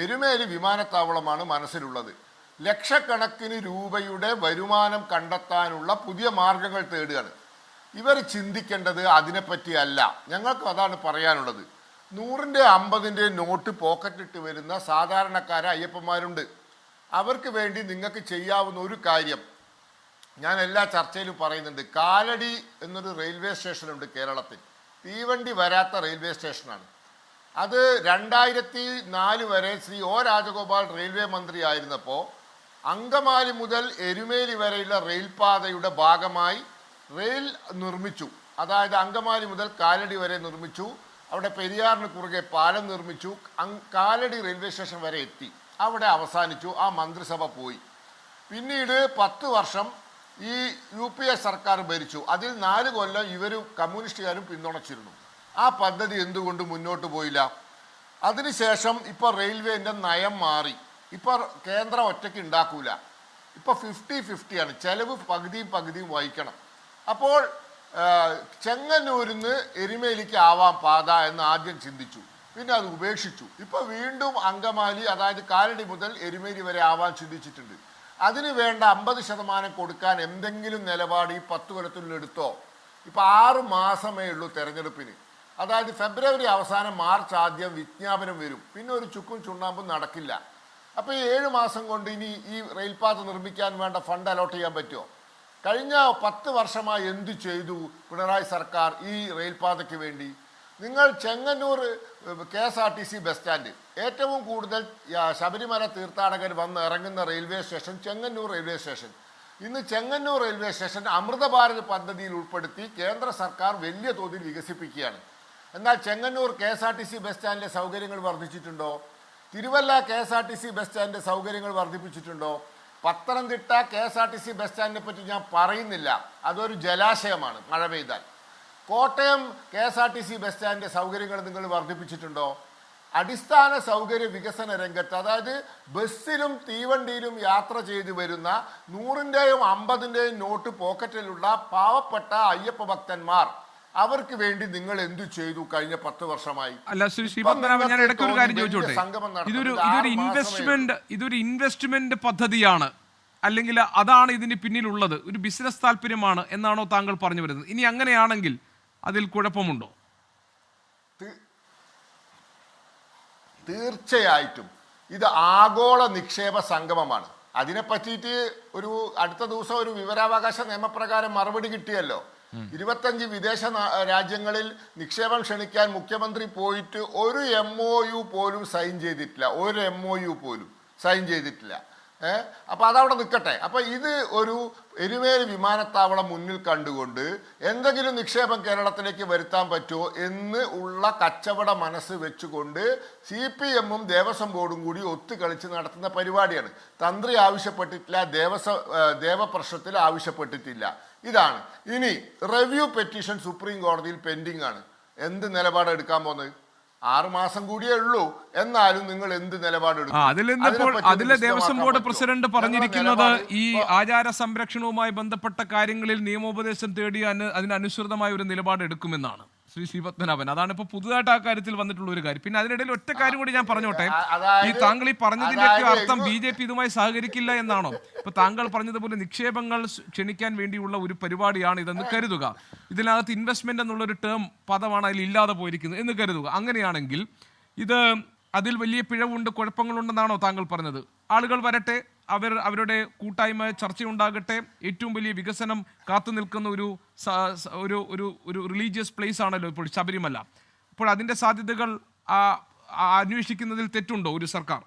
Speaker 6: എരുമേലി വിമാനത്താവളമാണ് മനസ്സിലുള്ളത്. ലക്ഷക്കണക്കിന് രൂപയുടെ വരുമാനം കണ്ടെത്താനുള്ള പുതിയ മാർഗങ്ങൾ തേടുകയാണ്. ഇവർ ചിന്തിക്കേണ്ടത് അതിനെപ്പറ്റിയല്ല. ഞങ്ങൾക്ക് അതാണ് പറയാനുള്ളത്. 100-ന്റെ 50-ന്റെ നോട്ട് പോക്കറ്റിട്ട് വരുന്ന സാധാരണക്കാരെ അയ്യപ്പന്മാരുണ്ട്. അവർക്ക് വേണ്ടി നിങ്ങൾക്ക് ചെയ്യാവുന്ന ഒരു കാര്യം ഞാൻ എല്ലാ ചർച്ചയിലും പറയുന്നുണ്ട്. കാലടി എന്നൊരു റെയിൽവേ സ്റ്റേഷനുണ്ട് കേരളത്തിൽ. തീവണ്ടി വരാത്ത റെയിൽവേ സ്റ്റേഷനാണ്. അത് 2004 വരെ ശ്രീ O രാജഗോപാൽ റെയിൽവേ മന്ത്രി ആയിരുന്നപ്പോൾ അങ്കമാലി മുതൽ എരുമേലി വരെയുള്ള റെയിൽപാതയുടെ ഭാഗമായി റെയിൽ നിർമ്മിച്ചു. അതായത് അങ്കമാലി മുതൽ കാലടി വരെ നിർമ്മിച്ചു. അവിടെ പെരിയാറിന് കുറുകെ പാലം നിർമ്മിച്ചു, കാലടി റെയിൽവേ സ്റ്റേഷൻ വരെ എത്തി, അവിടെ അവസാനിച്ചു. ആ മന്ത്രിസഭ പോയി. പിന്നീട് 10 വർഷം ഈ UPA സർക്കാർ ഭരിച്ചു. അതിൽ 4 കൊല്ലം ഇവരും കമ്മ്യൂണിസ്റ്റുകാരും പിന്തുണച്ചിരുന്നു. ആ പദ്ധതി എന്തുകൊണ്ട് മുന്നോട്ട് പോയില്ല? അതിനുശേഷം ഇപ്പോൾ റെയിൽവേൻ്റെ നയം മാറി. ഇപ്പോൾ കേന്ദ്രം ഒറ്റയ്ക്ക് ഉണ്ടാക്കൂല, ഇപ്പോൾ 50-50 ചെലവ് പകുതിയും വഹിക്കണം. അപ്പോൾ ചെങ്ങന്നൂരിൽ നിന്ന് എരുമേലിക്ക് ആവാം പാത എന്ന് ആദ്യം ചിന്തിച്ചു, പിന്നെ അത് ഉപേക്ഷിച്ചു. ഇപ്പോൾ വീണ്ടും അങ്കമാലി, അതായത് കാലടി മുതൽ എരുമേലി വരെ ആവാൻ ചിന്തിച്ചിട്ടുണ്ട്. അതിന് വേണ്ട 50% കൊടുക്കാൻ എന്തെങ്കിലും നിലപാട് ഈ 10 കൊല്ലത്തിനുള്ളിൽ എടുത്തോ? ഇപ്പോൾ 6 മാസമേ ഉള്ളൂ തെരഞ്ഞെടുപ്പിന്. അതായത് ഫെബ്രുവരി അവസാനം മാർച്ച് ആദ്യം വിജ്ഞാപനം വരും, പിന്നെ ഒരു ചുക്കും ചുണ്ണാമ്പും നടക്കില്ല. അപ്പോൾ ഈ 7 മാസം കൊണ്ട് ഇനി ഈ റെയിൽപാത നിർമ്മിക്കാൻ വേണ്ട ഫണ്ട് അലോട്ട് ചെയ്യാൻ പറ്റുമോ? കഴിഞ്ഞ 10 വർഷമായി എന്തു ചെയ്തു പിണറായി സർക്കാർ ഈ റെയിൽപാതയ്ക്ക് വേണ്ടി? നിങ്ങൾ ചെങ്ങന്നൂർ KSRTC ബസ് സ്റ്റാൻഡ്, ഏറ്റവും കൂടുതൽ ശബരിമല തീർത്ഥാടകർ വന്ന് ഇറങ്ങുന്ന railway station Chengannur railway station. ഇന്ന് ചെങ്ങന്നൂർ റെയിൽവേ സ്റ്റേഷൻ അമൃതഭാരത് പദ്ധതിയിൽ ഉൾപ്പെടുത്തി കേന്ദ്ര സർക്കാർ വലിയ തോതിൽ വികസിപ്പിക്കുകയാണ്. എന്നാൽ ചെങ്ങന്നൂർ KSRTC ബസ് സ്റ്റാൻഡിലെ സൗകര്യങ്ങൾ വർദ്ധിച്ചിട്ടുണ്ടോ? തിരുവല്ല KSRTC ബസ് സ്റ്റാൻഡിൻ്റെ സൗകര്യങ്ങൾ വർദ്ധിപ്പിച്ചിട്ടുണ്ടോ? പത്തനംതിട്ട KSRTC ബസ് സ്റ്റാൻഡിനെ പറ്റി ഞാൻ പറയുന്നില്ല, അതൊരു ജലാശയമാണ് മഴ പെയ്താൽ. കോട്ടയം KSRTC ബസ് സ്റ്റാൻഡിൻ്റെ സൗകര്യങ്ങൾ നിങ്ങൾ വർദ്ധിപ്പിച്ചിട്ടുണ്ടോ? അടിസ്ഥാന സൗകര്യ വികസന രംഗത്ത്, അതായത് ബസ്സിലും തീവണ്ടിയിലും യാത്ര ചെയ്തു വരുന്ന 100-ൻ്റെയും 50-ൻ്റെയും നോട്ട് പോക്കറ്റിലുള്ള പാവപ്പെട്ട അയ്യപ്പ ഭക്തന്മാർ, അവർക്ക് വേണ്ടി നിങ്ങൾ എന്തു ചെയ്തു കഴിഞ്ഞ 10 വർഷമായി?
Speaker 3: അല്ല ശ്രീ ശ്രീപത്മനാഭൻ, ഞാൻ ഇടയ്ക്ക് ഒരു കാര്യം ചോദിച്ചോട്ടെ. ഇതൊരു ഇൻവെസ്റ്റ്മെന്റ് പദ്ധതിയാണ്, അല്ലെങ്കിൽ അതാണ് ഇതിന് പിന്നിലുള്ളത്, ഒരു ബിസിനസ് താല്പര്യമാണ് എന്നാണോ താങ്കൾ പറഞ്ഞു വരുന്നത്? ഇനി അങ്ങനെയാണെങ്കിൽ അതിൽ കുഴപ്പമുണ്ടോ?
Speaker 6: തീർച്ചയായിട്ടും ഇത് ആഗോള നിക്ഷേപ സംഗമമാണ്. അതിനെ പറ്റിയിട്ട് അടുത്ത ദിവസം ഒരു വിവരാവകാശ നിയമപ്രകാരം മറുപടി കിട്ടിയല്ലോ. 25 വിദേശ രാജ്യങ്ങളിൽ നിക്ഷേപം ക്ഷണിക്കാൻ മുഖ്യമന്ത്രി പോയിട്ട് ഒരു MOU പോലും സൈൻ ചെയ്തിട്ടില്ല. അപ്പോൾ അതവിടെ നിൽക്കട്ടെ. അപ്പോൾ ഇത് ഒരു എരുമേലി വിമാനത്താവളം മുന്നിൽ കണ്ടുകൊണ്ട് എന്തെങ്കിലും നിക്ഷേപം കേരളത്തിലേക്ക് വരുത്താൻ പറ്റുമോ എന്ന് ഉള്ള കച്ചവട മനസ്സ് വെച്ചുകൊണ്ട് CPM-ഉം ദേവസ്വം ബോർഡും കൂടി ഒത്തുകളിച്ച് നടത്തുന്ന പരിപാടിയാണ്. തന്ത്രി ആവശ്യപ്പെട്ടിട്ടില്ല, ദേവപ്രശ്നത്തിൽ ആവശ്യപ്പെട്ടിട്ടില്ല. ഇതാണ്. ഇനി റിവ്യൂ പെറ്റീഷൻ സുപ്രീം കോടതിയിൽ പെൻഡിങ് ആണ്. എന്ത് നിലപാട് എടുക്കാൻ പോകുന്നത്? 6 മാസം കൂടിയേ ഉള്ളൂ, എന്നാലും നിങ്ങൾ എന്ത് നിലപാടെടുക്കും?
Speaker 3: അതിലെ ദേവസ്വം ബോർഡ് പ്രസിഡന്റ് പറഞ്ഞിരിക്കുന്നത് ഈ ആചാര സംരക്ഷണവുമായി ബന്ധപ്പെട്ട കാര്യങ്ങളിൽ നിയമോപദേശം തേടി അതിനനുസൃതമായ ഒരു നിലപാട് എടുക്കുമെന്നാണ് ശ്രീ ശ്രീപത്മനാഭൻ. അതാണ് ഇപ്പൊ പുതുതായിട്ട് ആ കാര്യത്തിൽ വന്നിട്ടുള്ള ഒരു കാര്യം. പിന്നെ അതിനിടയിൽ ഒറ്റ കാര്യം കൂടി ഞാൻ പറഞ്ഞോട്ടെ. ഈ താങ്കൾ ഈ പറഞ്ഞതിന്റെ അർത്ഥം BJP ഇതുമായി സഹകരിക്കില്ല എന്നാണോ? ഇപ്പൊ താങ്കൾ പറഞ്ഞതുപോലെ നിക്ഷേപങ്ങൾ ക്ഷണിക്കാൻ വേണ്ടിയുള്ള ഒരു പരിപാടിയാണ് ഇതെന്ന് കരുതുക. ഇതിനകത്ത് ഇൻവെസ്റ്റ്മെന്റ് എന്നുള്ളൊരു പദമാണ് അതിൽ ഇല്ലാതെ പോയിരിക്കുന്നത് എന്ന് കരുതുക. അങ്ങനെയാണെങ്കിൽ അതിൽ വലിയ പിഴവുണ്ട്, കുഴപ്പങ്ങളുണ്ടെന്നാണോ താങ്കൾ പറഞ്ഞത്? ആളുകൾ വരട്ടെ, അവരുടെ കൂട്ടായ്മ ചർച്ചയുണ്ടാകട്ടെ. ഏറ്റവും വലിയ വികസനം കാത്തു നിൽക്കുന്ന ഒരു റിലീജിയസ് പ്ലേസ് ആണല്ലോ ഇപ്പോൾ ശബരിമല. അപ്പോൾ അതിൻ്റെ സാധ്യതകൾ അന്വേഷിക്കുന്നതിൽ തെറ്റുണ്ടോ ഒരു സർക്കാർ?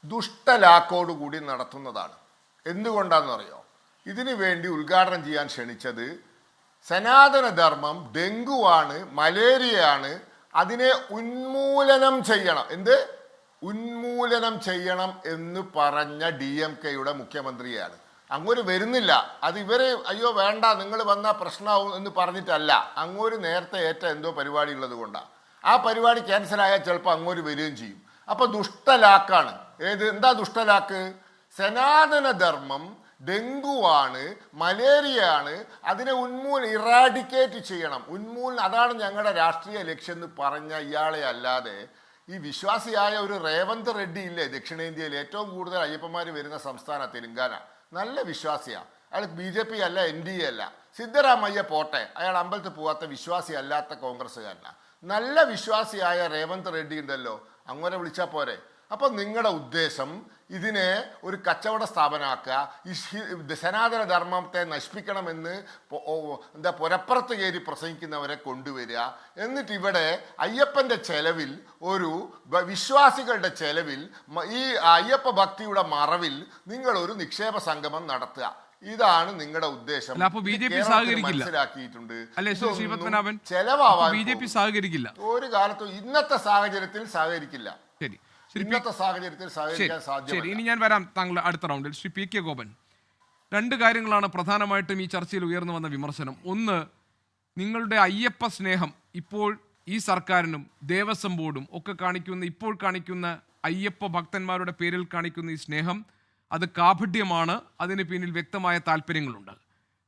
Speaker 6: ദുഷ്ടലാക്കോടുകൂടി നടത്തുന്നതാണ്. എന്തുകൊണ്ടാണെന്നറിയോ? ഇതിനു വേണ്ടി ഉദ്ഘാടനം ചെയ്യാൻ ക്ഷണിച്ചത് സനാതനധർമ്മം ഡെങ്കുവാണ്, മലേറിയയാണ്, അതിനെ ഉന്മൂലനം ചെയ്യണം. ഉന്മൂലനം ചെയ്യണം എന്ന് പറഞ്ഞ DMK-യുടെ മുഖ്യമന്ത്രിയാണ്. അങ്ങോട്ട് വരുന്നില്ല. അത് ഇവരെ അയ്യോ വേണ്ട നിങ്ങൾ വന്നാൽ പ്രശ്നമാവും എന്ന് പറഞ്ഞിട്ടല്ല, അങ്ങോട്ട് നേരത്തെ ഏറ്റ എന്തോ പരിപാടി ഉള്ളത് കൊണ്ടാണ്. ആ പരിപാടി ക്യാൻസലായാൽ ചിലപ്പോൾ അങ്ങോട്ട് വരികയും ചെയ്യും. അപ്പോൾ ദുഷ്ടലാക്കാണ്. എന്താ ദുഷ്ടലാക്ക്? സനാതനധർമ്മം ഡെങ്കുവാണ്, മലേറിയയാണ്, അതിനെ ഇറാഡിക്കേറ്റ് ചെയ്യണം. അതാണ് ഞങ്ങളുടെ രാഷ്ട്രീയ ലക്ഷ്യം എന്ന് പറഞ്ഞ ഇയാളെ അല്ലാതെ ഈ വിശ്വാസിയായ ഒരു റേവന്ത് റെഡ്ഡി ഇല്ലേ ദക്ഷിണേന്ത്യയിൽ ഏറ്റവും കൂടുതൽ അയ്യപ്പന്മാർ വരുന്ന സംസ്ഥാനം തെലുങ്കാന, നല്ല വിശ്വാസിയാണ് അയാൾ. BJP അല്ല, NDA അല്ല. സിദ്ധരാമയ്യ പോട്ടെ, അയാൾ അമ്പലത്തിൽ പോവാത്ത വിശ്വാസി അല്ലാത്ത കോൺഗ്രസ്സുകാരനാണ്. നല്ല വിശ്വാസിയായ റേവന്ത് റെഡ്ഡി ഉണ്ടല്ലോ, അങ്ങനെ വിളിച്ചാൽ പോരെ? അപ്പം നിങ്ങളുടെ ഉദ്ദേശം ഇതിനെ ഒരു കച്ചവട സ്ഥാപനമാക്കുക, ഈ സനാതന ധർമ്മത്തെ നശിപ്പിക്കണമെന്ന് പുരപ്പുറത്ത് കയറി പ്രസംഗിക്കുന്നവരെ കൊണ്ടുവരിക. എന്നിട്ട് ഇവിടെ അയ്യപ്പൻ്റെ ചെലവിൽ, ഒരു വിശ്വാസികളുടെ ചെലവിൽ, ഈ അയ്യപ്പ ഭക്തിയുടെ മറവിൽ നിങ്ങളൊരു നിക്ഷേപ സംഗമം നടത്തുക. ഇതാണ് നിങ്ങളുടെ ഉദ്ദേശം.
Speaker 3: അല്ല, അപ്പോൾ BJP
Speaker 6: കേരളത്തിൽ
Speaker 3: സഹകരിക്കില്ല.
Speaker 6: മനസ്സിലാക്കിയിട്ടുണ്ട്.
Speaker 3: അല്ലേ ശ്രീ ശ്രീപത്മനാഭൻ?
Speaker 6: ചെലവാവാൻ
Speaker 3: BJP സഹകരിക്കില്ല.
Speaker 6: ഒരു കാലത്തും ഇന്നത്തെ സാഹചര്യത്തിൽ സഹകരിക്കില്ല.
Speaker 3: ശരി, ശ്രീ
Speaker 6: ഇന്നത്തെ സാഹചര്യത്തിൽ സഹകരിക്കാൻ
Speaker 3: ശരി,
Speaker 6: സാധ്യമല്ല.
Speaker 3: ഇനി ഞാൻ വരാം താങ്കൾ അടുത്ത റൗണ്ടിൽ. ശ്രീ PK ഗോപൻ, രണ്ട് കാര്യങ്ങളാണ് പ്രധാനമായിട്ടും ഈ ചർച്ചയിൽ ഉയർന്നു വന്ന വിമർശനം. ഒന്ന്, നിങ്ങളുടെ അയ്യപ്പ സ്നേഹം ഇപ്പോൾ ഈ സർക്കാരിനും ദേവസ്വം ബോർഡും ഒക്കെ ഇപ്പോൾ കാണിക്കുന്ന അയ്യപ്പ ഭക്തന്മാരുടെ പേരിൽ കാണിക്കുന്ന ഈ സ്നേഹം അത് കാപഢ്യമാണ്, അതിന് പിന്നിൽ വ്യക്തമായ താല്പര്യങ്ങളുണ്ട്.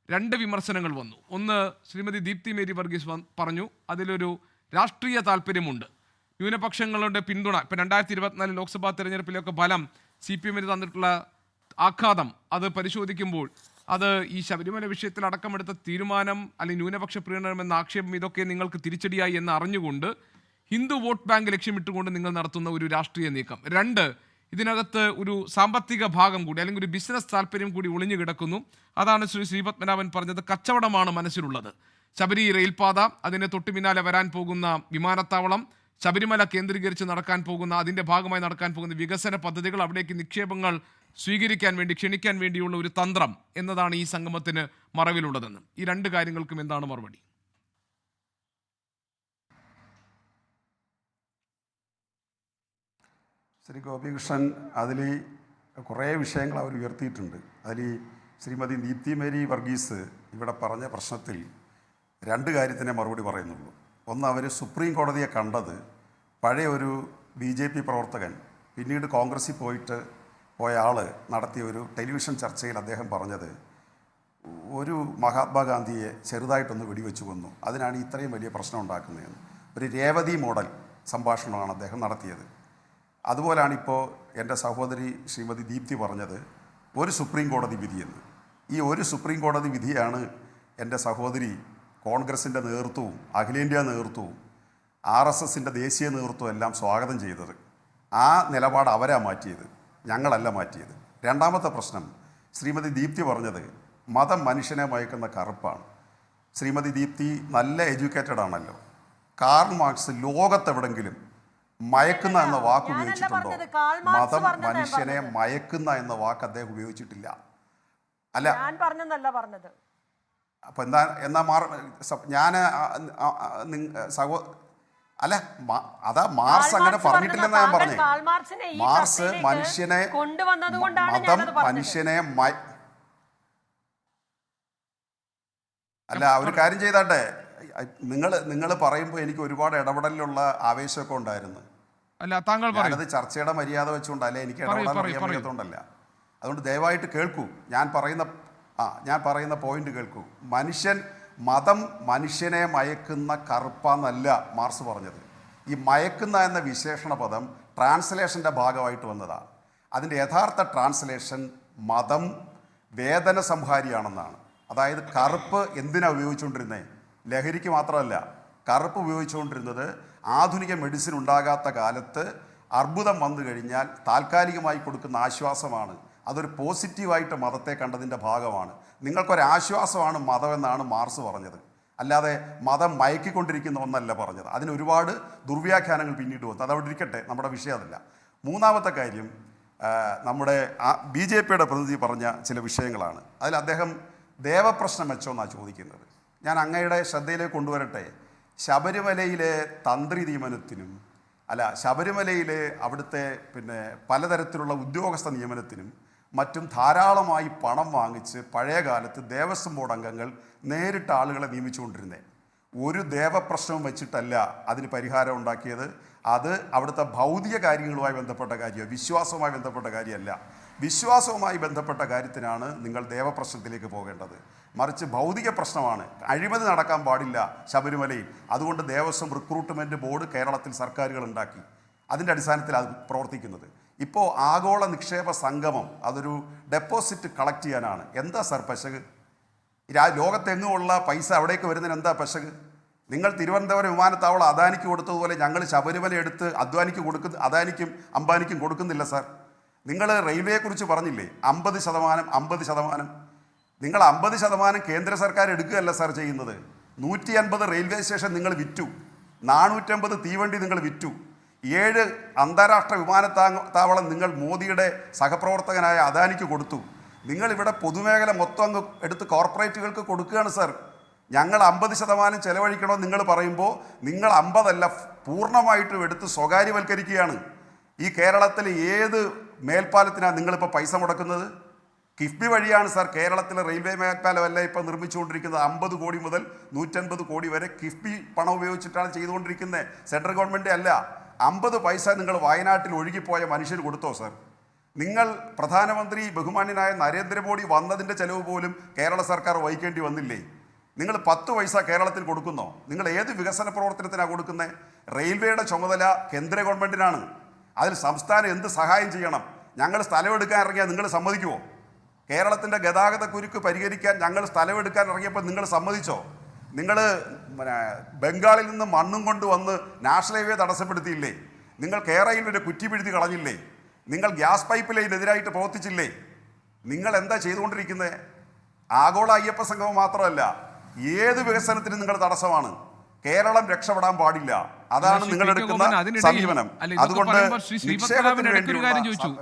Speaker 3: രണ്ട് വിമർശനങ്ങൾ വന്നു. ഒന്ന്, ശ്രീമതി ദീപ്തി മേരി വർഗീസ് പറഞ്ഞു അതിലൊരു രാഷ്ട്രീയ താല്പര്യമുണ്ട്. ന്യൂനപക്ഷങ്ങളുടെ പിന്തുണ, ഇപ്പം 2024 ലോക്സഭാ തെരഞ്ഞെടുപ്പിലൊക്കെ ഫലം CPM തന്നിട്ടുള്ള ആഘാതം അത് പരിശോധിക്കുമ്പോൾ അത് ഈ ശബരിമല വിഷയത്തിൽ അടക്കമെടുത്ത തീരുമാനം അല്ലെങ്കിൽ ന്യൂനപക്ഷ പ്രീണനം എന്ന ആക്ഷേപം ഇതൊക്കെ നിങ്ങൾക്ക് തിരിച്ചടിയായി എന്ന് അറിഞ്ഞുകൊണ്ട് ഹിന്ദു വോട്ട് ബാങ്ക് ലക്ഷ്യമിട്ടുകൊണ്ട് നിങ്ങൾ നടത്തുന്ന ഒരു രാഷ്ട്രീയ നീക്കം. രണ്ട്, ഇതിനകത്ത് ഒരു സാമ്പത്തിക ഭാഗം കൂടി അല്ലെങ്കിൽ ഒരു ബിസിനസ് താല്പര്യം കൂടി ഒളിഞ്ഞു കിടക്കുന്നു. അതാണ് ശ്രീ ശ്രീപത്മനാഭൻ പറഞ്ഞത്, കച്ചവടമാണ് മനസ്സിലുള്ളത്. ശബരി റെയിൽപാത, അതിന് തൊട്ടു പിന്നാലെ വരാൻ പോകുന്ന വിമാനത്താവളം, ശബരിമല കേന്ദ്രീകരിച്ച് നടക്കാൻ പോകുന്ന അതിൻ്റെ ഭാഗമായി നടക്കാൻ പോകുന്ന വികസന പദ്ധതികൾ, അവിടേക്ക് നിക്ഷേപങ്ങൾ സ്വീകരിക്കാൻ വേണ്ടി ക്ഷണിക്കാൻ വേണ്ടിയുള്ള ഒരു തന്ത്രം എന്നതാണ് ഈ സംഗമത്തിന് മറവിലുള്ളതെന്ന്. ഈ രണ്ട് കാര്യങ്ങൾക്കും എന്താണ് മറുപടി?
Speaker 4: ശ്രീ ഗോപികൃഷ്ണൻ അതിൽ കുറേ വിഷയങ്ങൾ അവർ ഉയർത്തിയിട്ടുണ്ട്. അതിൽ ശ്രീമതി ദീപ്തി മേരി വർഗീസ് ഇവിടെ പറഞ്ഞ പ്രശ്നത്തിൽ രണ്ട് കാര്യത്തിനെ മറുപടി പറയുന്നുള്ളൂ. ഒന്ന്, അവർ സുപ്രീം കോടതിയെ കണ്ടത് പഴയ ഒരു BJP പ്രവർത്തകൻ പിന്നീട് കോൺഗ്രസ്സിൽ പോയ ആൾ നടത്തിയ ഒരു ടെലിവിഷൻ ചർച്ചയിൽ അദ്ദേഹം പറഞ്ഞത് ഒരു മഹാത്മാഗാന്ധിയെ ചെറുതായിട്ടൊന്ന് വെടിവെച്ച് കൊന്നു, അതിനാണ് ഇത്രയും വലിയ പ്രശ്നം ഉണ്ടാക്കുന്നതെന്ന്. ഒരു രേവതി മോഡൽ സംഭാഷണമാണ് അദ്ദേഹം നടത്തിയത്. അതുപോലാണിപ്പോൾ എൻ്റെ സഹോദരി ശ്രീമതി ദീപ്തി പറഞ്ഞത് ഒരു സുപ്രീം കോടതി വിധിയെന്ന്. ഈ ഒരു സുപ്രീം കോടതി വിധിയാണ് എൻ്റെ സഹോദരി കോൺഗ്രസിൻ്റെ നേതൃത്വവും അഖിലേന്ത്യാ നേതൃത്വവും RSSൻ്റെ ദേശീയ നേതൃത്വം എല്ലാം സ്വാഗതം ചെയ്തത്. ആ നിലപാട് അവരാ മാറ്റിയത്, ഞങ്ങളല്ല മാറ്റിയത്. രണ്ടാമത്തെ പ്രശ്നം, ശ്രീമതി ദീപ്തി പറഞ്ഞത് മതം മനുഷ്യനെ മയക്കുന്ന കറുപ്പാണ്. ശ്രീമതി ദീപ്തി നല്ല എഡ്യൂക്കേറ്റഡ് ആണല്ലോ. കാർൽ മാർക്സ് ലോകത്തെവിടെങ്കിലും മയക്കുന്ന എന്ന വാക്ക് ഉപയോഗിച്ചിട്ടുണ്ടോ? മതം മനുഷ്യനെ മയക്കുന്ന എന്ന വാക്ക് അദ്ദേഹം ഉപയോഗിച്ചിട്ടില്ല. അല്ല,
Speaker 5: ഞാൻ പറഞ്ഞല്ല പറഞ്ഞത്.
Speaker 4: അപ്പം എന്നാ ഞാൻ അല്ല, അതാ മാർസ് അങ്ങനെ പറഞ്ഞിട്ടില്ലെന്നാ ഞാൻ പറഞ്ഞേ. മാർസ് മനുഷ്യനെ മതം മനുഷ്യനെ അല്ല, ഒരു കാര്യം ചെയ്താട്ടെ, നിങ്ങൾ പറയുമ്പോൾ എനിക്ക് ഒരുപാട് ഇടപെടലിലുള്ള ആവേശമൊക്കെ ഉണ്ടായിരുന്നു.
Speaker 3: അല്ല, താങ്കൾ
Speaker 4: ഞാനത് ചർച്ചയുടെ മര്യാദ വെച്ചുകൊണ്ടല്ല, എനിക്ക് ഇടപെടാൻ അറിയാൻ വയ്യാത്തതുകൊണ്ടല്ല. അതുകൊണ്ട് ദയവായിട്ട് കേൾക്കൂ, ഞാൻ പറയുന്ന പോയിന്റ് കേൾക്കൂ. മതം മനുഷ്യനെ മയക്കുന്ന കറുപ്പാന്നല്ല മാർസ് പറഞ്ഞത്. ഈ മയക്കുന്ന എന്ന വിശേഷണ പദം ട്രാൻസ്ലേഷൻ്റെ ഭാഗമായിട്ട് വന്നതാണ്. അതിൻ്റെ യഥാർത്ഥ ട്രാൻസ്ലേഷൻ മതം വേദന സംഹാരിയാണെന്നാണ്. അതായത് കറുപ്പ് എന്തിനാണ് ഉപയോഗിച്ചുകൊണ്ടിരുന്നത്? ലഹരിക്ക് മാത്രമല്ല, കറുപ്പ് ഉപയോഗിച്ചുകൊണ്ടിരുന്നത് ആധുനിക മെഡിസിൻ ഉണ്ടാകാത്ത കാലത്ത് അർബുദം വന്നു കഴിഞ്ഞാൽ താൽക്കാലികമായി കൊടുക്കുന്ന ആശ്വാസമാണ്. അതൊരു പോസിറ്റീവായിട്ട് മതത്തെ കണ്ടതിൻ്റെ ഭാഗമാണ്. നിങ്ങൾക്കൊരാശ്വാസമാണ് മതമെന്നാണ് മാർസ് പറഞ്ഞത്, അല്ലാതെ മതം മയക്കിക്കൊണ്ടിരിക്കുന്ന ഒന്നല്ല പറഞ്ഞത്. അതിന് ഒരുപാട് ദുർവ്യാഖ്യാനങ്ങൾ പിന്നീട് വന്നു. അതവിടെ ഇരിക്കട്ടെ, നമ്മുടെ വിഷയം അതല്ല. മൂന്നാമത്തെ കാര്യം, നമ്മുടെ BJPയുടെ പ്രതിനിധി പറഞ്ഞ ചില വിഷയങ്ങളാണ്. അതിൽ അദ്ദേഹം ദേവപ്രശ്നം വെച്ചോന്നാണ് ചോദിക്കുന്നത്. ഞാൻ അങ്ങയുടെ ശ്രദ്ധയിലേക്ക് കൊണ്ടുവരട്ടെ. ശബരിമലയിലെ തന്ത്രി നിയമനത്തിനും ശബരിമലയിലെ അവിടുത്തെ പലതരത്തിലുള്ള ഉദ്യോഗസ്ഥ നിയമനത്തിനും മറ്റും ധാരാളമായി പണം വാങ്ങിച്ച് പഴയ കാലത്ത് ദേവസ്വം ബോർഡ് അംഗങ്ങൾ നേരിട്ട് ആളുകളെ നിയമിച്ചുകൊണ്ടിരുന്നത്. ഒരു ദേവപ്രശ്നവും വെച്ചിട്ടല്ല അതിന് പരിഹാരം ഉണ്ടാക്കിയത്. അത് അവിടുത്തെ ഭൗതിക കാര്യങ്ങളുമായി ബന്ധപ്പെട്ട കാര്യമാണ്, വിശ്വാസവുമായി ബന്ധപ്പെട്ട കാര്യമല്ല. വിശ്വാസവുമായി ബന്ധപ്പെട്ട കാര്യത്തിനാണ് നിങ്ങൾ ദേവപ്രശ്നത്തിലേക്ക് പോകേണ്ടത്. മറിച്ച് ഭൗതിക പ്രശ്നമാണ്. അഴിമതി നടക്കാൻ പാടില്ല ശബരിമലയിൽ. അതുകൊണ്ട് ദേവസ്വം റിക്രൂട്ട്മെൻറ്റ് ബോർഡ് കേരളത്തിൽ സർക്കാരുകൾ ഉണ്ടാക്കി. അതിൻ്റെ അടിസ്ഥാനത്തിൽ അത് പ്രവർത്തിക്കുന്നത്. ഇപ്പോൾ ആഗോള നിക്ഷേപ സംഗമം അതൊരു ഡെപ്പോസിറ്റ് കളക്ട് ചെയ്യാനാണ്. എന്താ സാർ പെശക്? ലോകത്തെങ്ങുമുള്ള പൈസ അവിടേക്ക് വരുന്നതിന് എന്താ പെശക്? നിങ്ങൾ തിരുവനന്തപുരം വിമാനത്താവളം അദാനിക്ക് കൊടുത്തതുപോലെ ഞങ്ങൾ ശബരിമല എടുത്ത് അദാനിക്കും അംബാനിക്കും കൊടുക്കുന്നില്ല സാർ. നിങ്ങൾ റെയിൽവേയെക്കുറിച്ച് പറഞ്ഞില്ലേ, 50%. നിങ്ങൾ 50% കേന്ദ്ര സർക്കാർ എടുക്കുകയല്ല സാർ ചെയ്യുന്നത്. 150 റെയിൽവേ സ്റ്റേഷൻ നിങ്ങൾ വിറ്റു, 450 തീവണ്ടി നിങ്ങൾ വിറ്റു, 7 അന്താരാഷ്ട്ര വിമാനത്താവളം നിങ്ങൾ മോദിയുടെ സഹപ്രവർത്തകനായ അദാനിക്ക് കൊടുത്തു. നിങ്ങളിവിടെ പൊതുമേഖല മൊത്തം അങ്ങ് എടുത്ത് കോർപ്പറേറ്റുകൾക്ക് കൊടുക്കുകയാണ് സർ. ഞങ്ങൾ 50% ചെലവഴിക്കണമെന്ന് നിങ്ങൾ പറയുമ്പോൾ നിങ്ങൾ 50 പൂർണ്ണമായിട്ടും എടുത്ത് സ്വകാര്യവൽക്കരിക്കുകയാണ്. ഈ കേരളത്തിൽ ഏത് മേൽപ്പാലത്തിനാണ് നിങ്ങളിപ്പോൾ പൈസ മുടക്കുന്നത്? കിഫ്ബി വഴിയാണ് സാർ കേരളത്തിലെ റെയിൽവേ മേൽപ്പാലമല്ല ഇപ്പോൾ നിർമ്മിച്ചുകൊണ്ടിരിക്കുന്നത്. 50 കോടി മുതൽ 150 കോടി വരെ കിഫ്ബി പണം ഉപയോഗിച്ചിട്ടാണ് ചെയ്തുകൊണ്ടിരിക്കുന്നത്. സെൻട്രൽ ഗവൺമെൻറ് അല്ല. 50 പൈസ നിങ്ങൾ വയനാട്ടിൽ ഒഴുകിപ്പോയ മനുഷ്യന് കൊടുത്തോ സാർ? നിങ്ങൾ പ്രധാനമന്ത്രി ബഹുമാന്യനായ നരേന്ദ്രമോദി വന്നതിൻ്റെ ചെലവ് പോലും കേരള സർക്കാർ വഹിക്കേണ്ടി വന്നില്ലേ? നിങ്ങൾ 10 പൈസ കേരളത്തിൽ കൊടുക്കുന്നോ? നിങ്ങൾ ഏത് വികസന പ്രവർത്തനത്തിനാണ് കൊടുക്കുന്നത്? റെയിൽവേയുടെ ചുമതല കേന്ദ്ര ഗവൺമെൻറ്റിനാണ്. അതിൽ സംസ്ഥാനം എന്ത് സഹായം ചെയ്യണം? ഞങ്ങൾ സ്ഥലമെടുക്കാൻ ഇറങ്ങിയാൽ നിങ്ങൾ സമ്മതിക്കുമോ? കേരളത്തിൻ്റെ ഗതാഗത കുരുക്ക് പരിഹരിക്കാൻ ഞങ്ങൾ സ്ഥലമെടുക്കാൻ ഇറങ്ങിയപ്പോൾ നിങ്ങൾ സമ്മതിച്ചോ? നിങ്ങൾ ബംഗാളിൽ നിന്ന് മണ്ണും കൊണ്ട് വന്ന് നാഷണൽ ഹൈവേ തടസ്സപ്പെടുത്തിയില്ലേ? നിങ്ങൾ കേരളയിലൊരു കുറ്റി പിഴുതി കളഞ്ഞില്ലേ? നിങ്ങൾ ഗ്യാസ് പൈപ്പ് ലൈനെതിരായിട്ട് പ്രവർത്തിച്ചില്ലേ? നിങ്ങൾ എന്താ ചെയ്തുകൊണ്ടിരിക്കുന്നത്? ആഗോള അയ്യപ്പ സംഗമം മാത്രമല്ല, ഏത് വികസനത്തിനും നിങ്ങൾ തടസ്സമാണ്. കേരളം രക്ഷപ്പെടാൻ പാടില്ല. അതാണ് നിങ്ങൾ എടുക്കുന്ന സമീപനം. അതുകൊണ്ട്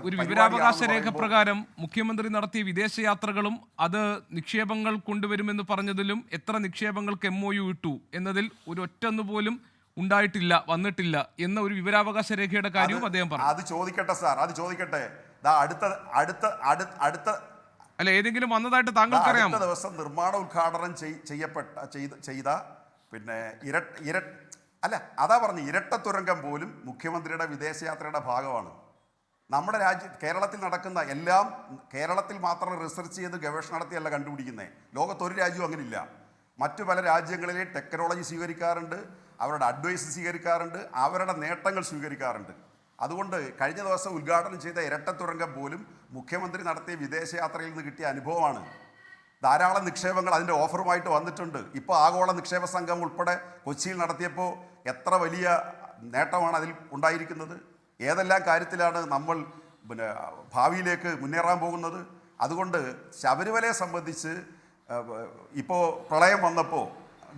Speaker 3: ഒരു വിവരാവകാശ രേഖ പ്രകാരം മുഖ്യമന്ത്രി നടത്തിയ വിദേശയാത്രകളും അത് നിക്ഷേപങ്ങൾ കൊണ്ടുവരുമെന്ന് പറഞ്ഞതിലും എത്ര നിക്ഷേപങ്ങൾക്ക് MOU ഇട്ടു എന്നതിൽ ഒരു ഒറ്റൊന്നു പോലും ഉണ്ടായിട്ടില്ല, വന്നിട്ടില്ല എന്ന ഒരു വിവരാവകാശ രേഖയുടെ കാര്യവും അദ്ദേഹം പറഞ്ഞു.
Speaker 4: അത് ചോദിക്കട്ടെ സാർ, അത് ചോദിക്കട്ടെ. അടുത്ത
Speaker 3: അല്ല, ഏതെങ്കിലും വന്നതായിട്ട് താങ്കൾക്കറിയാം?
Speaker 4: അടുത്ത ദിവസം നിർമ്മാണ ഉദ്ഘാടനം ചെയ്ത പിന്നെ അതാ പറഞ്ഞു, ഇരട്ടത്തുരങ്കം പോലും മുഖ്യമന്ത്രിയുടെ വിദേശയാത്രയുടെ ഭാഗമാണ്. നമ്മുടെ കേരളത്തിൽ നടക്കുന്ന എല്ലാം കേരളത്തിൽ മാത്രം റിസർച്ച് ചെയ്ത് ഗവേഷണം നടത്തിയല്ല കണ്ടുപിടിക്കുന്നത്. ലോകത്തൊരു രാജ്യവും അങ്ങനെയില്ല. മറ്റു പല രാജ്യങ്ങളിലെ ടെക്നോളജി സ്വീകരിക്കാറുണ്ട്, അവരുടെ അഡ്വൈസ് സ്വീകരിക്കാറുണ്ട്, അവരുടെ നേട്ടങ്ങൾ സ്വീകരിക്കാറുണ്ട്. അതുകൊണ്ട് കഴിഞ്ഞ ദിവസം ഉദ്ഘാടനം ചെയ്ത ഇരട്ടത്തുരങ്കം പോലും മുഖ്യമന്ത്രി നടത്തിയ വിദേശയാത്രയിൽ നിന്ന് കിട്ടിയ അനുഭവമാണ്. ധാരാളം നിക്ഷേപങ്ങൾ അതിൻ്റെ ഓഫറുമായിട്ട് വന്നിട്ടുണ്ട്. ഇപ്പോൾ ആഗോള നിക്ഷേപ സംഘം ഉൾപ്പെടെ കൊച്ചിയിൽ നടത്തിയപ്പോൾ എത്ര വലിയ നേട്ടമാണ് അതിൽ ഉണ്ടായിരിക്കുന്നത്. ഏതെല്ലാം കാര്യത്തിലാണ് നമ്മൾ ഭാവിയിലേക്ക് മുന്നേറാൻ പോകുന്നത്. അതുകൊണ്ട് ശബരിമലയെ സംബന്ധിച്ച് ഇപ്പോൾ പ്രളയം വന്നപ്പോൾ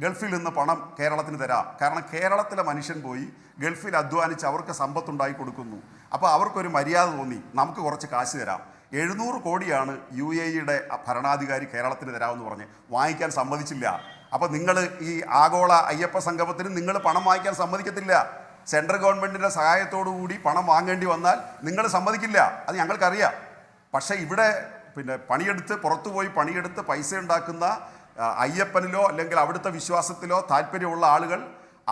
Speaker 4: ഗൾഫിൽ നിന്ന് പണം കേരളത്തിന് തരാം. കാരണം കേരളത്തിലെ മനുഷ്യൻ പോയി ഗൾഫിൽ അധ്വാനിച്ച് അവർക്ക് സമ്പത്തുണ്ടാക്കി കൊടുക്കുന്നു. അപ്പോൾ അവർക്കൊരു മര്യാദ തോന്നി, നമുക്ക് കുറച്ച് കാശ് തരാം. 700 കോടിയാണ് UAE ഭരണാധികാരി കേരളത്തിന് തരാമെന്ന് പറഞ്ഞ് വാങ്ങിക്കാൻ സമ്മതിച്ചില്ല. അപ്പോൾ നിങ്ങൾ ഈ ആഗോള അയ്യപ്പ സംഗമത്തിന് നിങ്ങൾ പണം വാങ്ങിക്കാൻ സമ്മതിക്കത്തില്ല. സെൻട്രൽ ഗവൺമെൻറ്റിൻ്റെ സഹായത്തോടു കൂടി പണം വാങ്ങേണ്ടി വന്നാൽ നിങ്ങൾ സമ്മതിക്കില്ല. അത് ഞങ്ങൾക്കറിയാം. പക്ഷേ ഇവിടെ പണിയെടുത്ത് പുറത്തുപോയി പണിയെടുത്ത് പൈസ ഉണ്ടാക്കുന്ന അയ്യപ്പനിലോ അല്ലെങ്കിൽ അവിടുത്തെ വിശ്വാസത്തിലോ താല്പര്യമുള്ള ആളുകൾ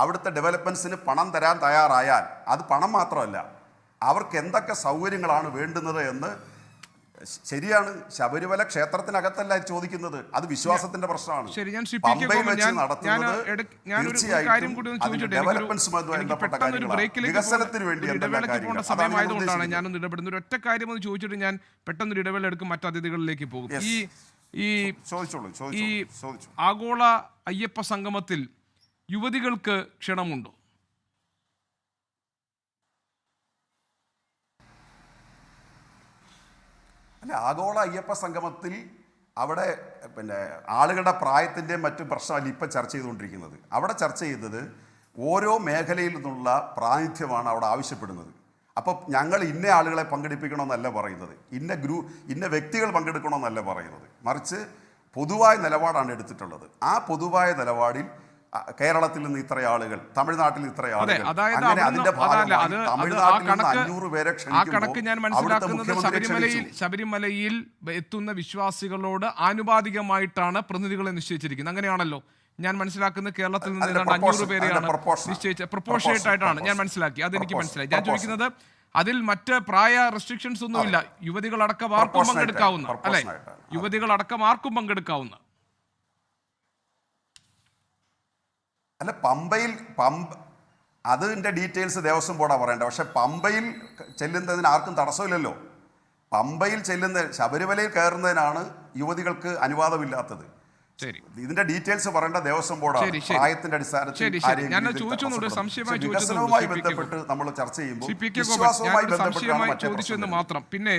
Speaker 4: അവിടുത്തെ ഡെവലപ്മെൻറ്റ്സിന് പണം തരാൻ തയ്യാറായാൽ, അത് പണം മാത്രമല്ല, അവർക്ക് എന്തൊക്കെ സൗകര്യങ്ങളാണ് വേണ്ടുന്നത് എന്ന് ശരിയാണ്. ശബരിമല ക്ഷേത്രത്തിനകത്തല്ല ചോദിക്കുന്നത്, അത് വിശ്വാസത്തിന്റെ പ്രശ്നമാണ്. പമ്പയിൽ വെച്ച് നടത്തുന്നത് തീർച്ചയായിട്ടും വികസനത്തിന് വേണ്ടി
Speaker 3: സമയമായതുകൊണ്ടാണ് ഞാനൊന്ന് ഇടപെടുന്നത്. ഒരു ഒറ്റ കാര്യം ഒന്ന് ചോദിച്ചിട്ട് ഞാൻ പെട്ടെന്നൊരു ഇടവേള എടുക്കും, മറ്റു അതിഥികളിലേക്ക് പോകും. ഈ ആഗോള അയ്യപ്പ സംഗമത്തിൽ യുവതികൾക്ക് ക്ഷണമുണ്ടോ?
Speaker 4: അല്ല, ആഗോള അയ്യപ്പ സംഗമത്തിൽ അവിടെ ആളുകളുടെ പ്രായത്തിൻ്റെയും മറ്റും പ്രശ്നമല്ല ഇപ്പം ചർച്ച ചെയ്തുകൊണ്ടിരിക്കുന്നത്. അവിടെ ചർച്ച ചെയ്തത് ഓരോ മേഖലയിൽ നിന്നുള്ള പ്രാതിനിധ്യമാണ് അവിടെ ആവശ്യപ്പെടുന്നത്. അപ്പോൾ ഞങ്ങൾ ഇന്ന ആളുകളെ പങ്കെടുപ്പിക്കണമെന്നല്ല പറയുന്നത്, ഇന്ന വ്യക്തികൾ പങ്കെടുക്കണമെന്നല്ല പറയുന്നത്, മറിച്ച് പൊതുവായ നിലപാടാണ് എടുത്തിട്ടുള്ളത്. ആ പൊതുവായ നിലപാടിൽ കേരളത്തിൽ നിന്ന് ഇത്ര ആളുകൾ, തമിഴ്നാട്ടിൽ ഇത്ര ആളുകൾ, അങ്ങനെ അതിന്റെ ഭാഗമായി തമിഴ്നാട്ടിൽ നിന്ന് 500 പേരെ
Speaker 3: ശബരിമലയിൽ എത്തുന്ന വിശ്വാസികളോട് ആനുപാതികമായിട്ടാണ് പ്രതിനിധികളെ നിശ്ചയിച്ചിരിക്കുന്നത്. അങ്ങനെയാണല്ലോ ഞാൻ മനസ്സിലാക്കുന്നത്. കേരളത്തിൽ നിന്ന് 500 പേരെയാണ് നിശ്ചയിച്ചത്. പ്രൊപ്പോർഷനേറ്റ് ആയിട്ടാണ് ഞാൻ മനസ്സിലാക്കി. അതെനിക്ക് മനസ്സിലായി. ഞാൻ ചോദിക്കുന്നത് അതിൽ മറ്റ് പ്രായ റെസ്ട്രിക്ഷൻസ് ഒന്നുമില്ല. യുവതികളടക്കം ആർക്കും പങ്കെടുക്കാവുന്ന, അല്ലെ? യുവതികളടക്കം ആർക്കും പങ്കെടുക്കാവുന്ന.
Speaker 4: അല്ല, അതിൻ്റെ ഡീറ്റെയിൽസ് ദേവസ്വം ബോർഡാണ് പറയേണ്ടത്. പക്ഷെ പമ്പയിൽ ചെല്ലുന്നതിന് ആർക്കും തടസ്സമില്ലല്ലോ. പമ്പയിൽ ശബരിമലയിൽ കയറുന്നതിനാണ് യുവതികൾക്ക് അനുവാദമില്ലാത്തത്. ഇതിന്റെ ഡീറ്റെയിൽസ് പറയേണ്ട ദേവസ്വം ബോർഡാണ്. പ്രായത്തിന്റെ അടിസ്ഥാനത്തിൽ വികസനവുമായി ബന്ധപ്പെട്ട് നമ്മൾ ചർച്ച ചെയ്യുമ്പോൾ വിശ്വാസവുമായി ബന്ധപ്പെട്ടാണ്
Speaker 3: മാത്രം. പിന്നെ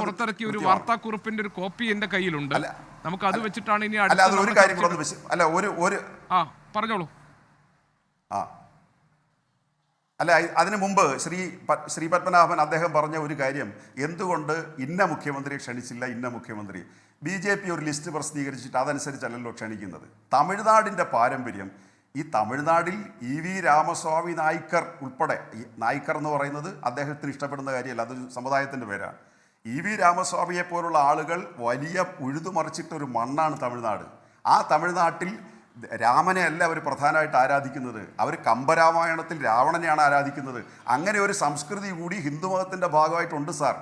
Speaker 3: പുറത്തിറക്കിയ ഒരു വാർത്താക്കുറിപ്പിന്റെ ഒരു കോപ്പി എന്റെ കയ്യിലുണ്ട്. നമുക്ക് അത് വെച്ചിട്ടാണ് ഇനി
Speaker 4: ഒരു കാര്യം പറഞ്ഞോളൂ. അല്ല, അതിനു മുമ്പ് ശ്രീ പത്മനാഭൻ അദ്ദേഹം പറഞ്ഞ ഒരു കാര്യം, എന്തുകൊണ്ട് ഇന്ന മുഖ്യമന്ത്രിയെ ക്ഷണിച്ചില്ല, ഇന്ന മുഖ്യമന്ത്രി. BJP ഒരു ലിസ്റ്റ് പ്രസിദ്ധീകരിച്ചിട്ട് അതനുസരിച്ചല്ലല്ലോ ക്ഷണിക്കുന്നത്. തമിഴ്നാടിൻ്റെ പാരമ്പര്യം, ഈ തമിഴ്നാടിൽ EV രാമസ്വാമി നായ്ക്കർ ഉൾപ്പെടെ, ഈ നായ്ക്കർ എന്ന് പറയുന്നത് അദ്ദേഹത്തിന് ഇഷ്ടപ്പെടുന്ന കാര്യമല്ല, അതൊരു സമുദായത്തിൻ്റെ പേരാണ്. EV രാമസ്വാമിയെ പോലുള്ള ആളുകൾ വലിയ ഉഴുതുമറിച്ചിട്ടൊരു മണ്ണാണ് തമിഴ്നാട്. ആ തമിഴ്നാട്ടിൽ രാമനെ അല്ല അവർ പ്രധാനമായിട്ട് ആരാധിക്കുന്നത്, അവർ കമ്പരാമായണത്തിൽ രാവണനെയാണ് ആരാധിക്കുന്നത്. അങ്ങനെ ഒരു സംസ്കൃതി കൂടി ഹിന്ദുമതത്തിൻ്റെ ഭാഗമായിട്ടുണ്ട് സാർ.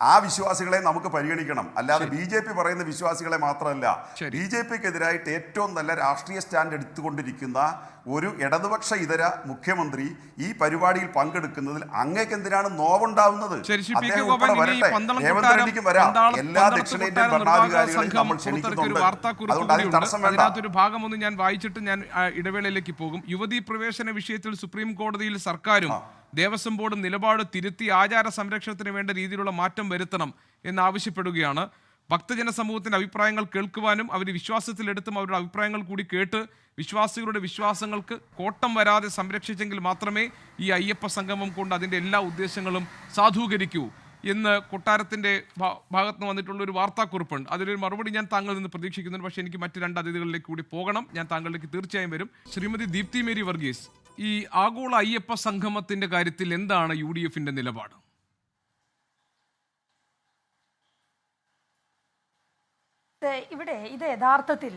Speaker 4: ആ വിശ്വാസികളെ നമുക്ക് പരിഗണിക്കണം, അല്ലാതെ BJP പറയുന്ന വിശ്വാസികളെ മാത്രമല്ല. BJPക്കെതിരായിട്ട് ഏറ്റവും നല്ല രാഷ്ട്രീയ സ്റ്റാൻഡ് എടുത്തുകൊണ്ടിരിക്കുന്ന ഒരു ഇടതുപക്ഷ ഇതര മുഖ്യമന്ത്രി ഈ പരിപാടിയിൽ പങ്കെടുക്കുന്നതിൽ അങ്ങേക്ക് എന്തിനാണ് നോവുണ്ടാവുന്നത്? അദ്ദേഹം ഉൾപ്പെടെ വരട്ടെ, രേവന്ത് റെഡ്ഡിക്കും വരാം. എല്ലാ ദക്ഷിണേന്ത്യൻ ഭരണാധികാരികളെയും നമ്മൾ ക്ഷണിക്കുന്നുണ്ട്. അതുകൊണ്ട് അതിന് തടസ്സം വേണ്ട.
Speaker 3: അതിനകത്തൊരു ഭാഗം ഒന്ന് ഞാൻ വായിച്ചിട്ട് ഞാൻ ഇടവേളയിലേക്ക് പോകും. യുവതീ പ്രവേശന വിഷയത്തിൽ സുപ്രീം കോടതിയിൽ സർക്കാരും ദേവസ്വം ബോർഡും നിലപാട് തിരുത്തി ആചാര സംരക്ഷണത്തിന് വേണ്ട രീതിയിലുള്ള മാറ്റം വരുത്തണം എന്നാവശ്യപ്പെടുകയാണ്. ഭക്തജന സമൂഹത്തിന്റെ അഭിപ്രായങ്ങൾ കേൾക്കുവാനും അവർ വിശ്വാസത്തിലെടുത്തും അവരുടെ അഭിപ്രായങ്ങൾ കൂടി കേട്ട് വിശ്വാസികളുടെ വിശ്വാസങ്ങൾക്ക് കോട്ടം വരാതെ സംരക്ഷിച്ചെങ്കിൽ മാത്രമേ ഈ അയ്യപ്പ സംഗമം കൊണ്ട് അതിൻ്റെ എല്ലാ ഉദ്ദേശങ്ങളും സാധൂകരിക്കൂ എന്ന് കൊട്ടാരത്തിൻ്റെ ഭാഗത്ത് നിന്ന് വന്നിട്ടുള്ള ഒരു വാർത്താക്കുറിപ്പുണ്ട്. അതിലൊരു മറുപടി ഞാൻ താങ്കളിൽ നിന്ന് പ്രതീക്ഷിക്കുന്നുണ്ട്. പക്ഷേ എനിക്ക് മറ്റ് 2 അതിഥികളിലേക്ക് കൂടി പോകണം. ഞാൻ താങ്കളിലേക്ക് തീർച്ചയായും വരും. ശ്രീമതി ദീപ്തി മേരി വർഗീസ്, ഈ ആഗോള അയ്യപ്പ സംഗമത്തിന്റെ കാര്യത്തിൽ എന്താണ് UDFന്റെ നിലപാട്?
Speaker 5: ഇവിടെ ഇത് യഥാർത്ഥത്തിൽ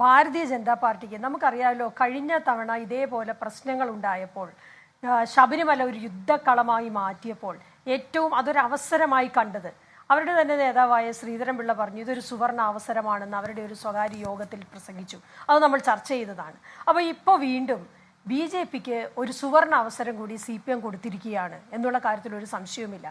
Speaker 5: ഭാരതീയ ജനതാ പാർട്ടിക്ക്, നമുക്കറിയാമല്ലോ, കഴിഞ്ഞ തവണ ഇതേപോലെ പ്രശ്നങ്ങൾ ഉണ്ടായപ്പോൾ ശബരിമല ഒരു യുദ്ധക്കളമായി മാറ്റിയപ്പോൾ ഏറ്റവും അതൊരു അവസരമായി കണ്ടത് അവരുടെ തന്നെ നേതാവായ ശ്രീധരൻപിള്ള പറഞ്ഞു ഇതൊരു സുവർണ അവസരമാണെന്ന് അവരുടെ ഒരു സ്വകാര്യ യോഗത്തിൽ പ്രസംഗിച്ചു. അത് നമ്മൾ ചർച്ച ചെയ്തതാണ്. അപ്പോൾ ഇപ്പോൾ വീണ്ടും BJPക്ക് ഒരു സുവർണ അവസരം കൂടി CPM കൊടുത്തിരിക്കുകയാണ് എന്നുള്ള കാര്യത്തിൽ ഒരു സംശയവുമില്ല.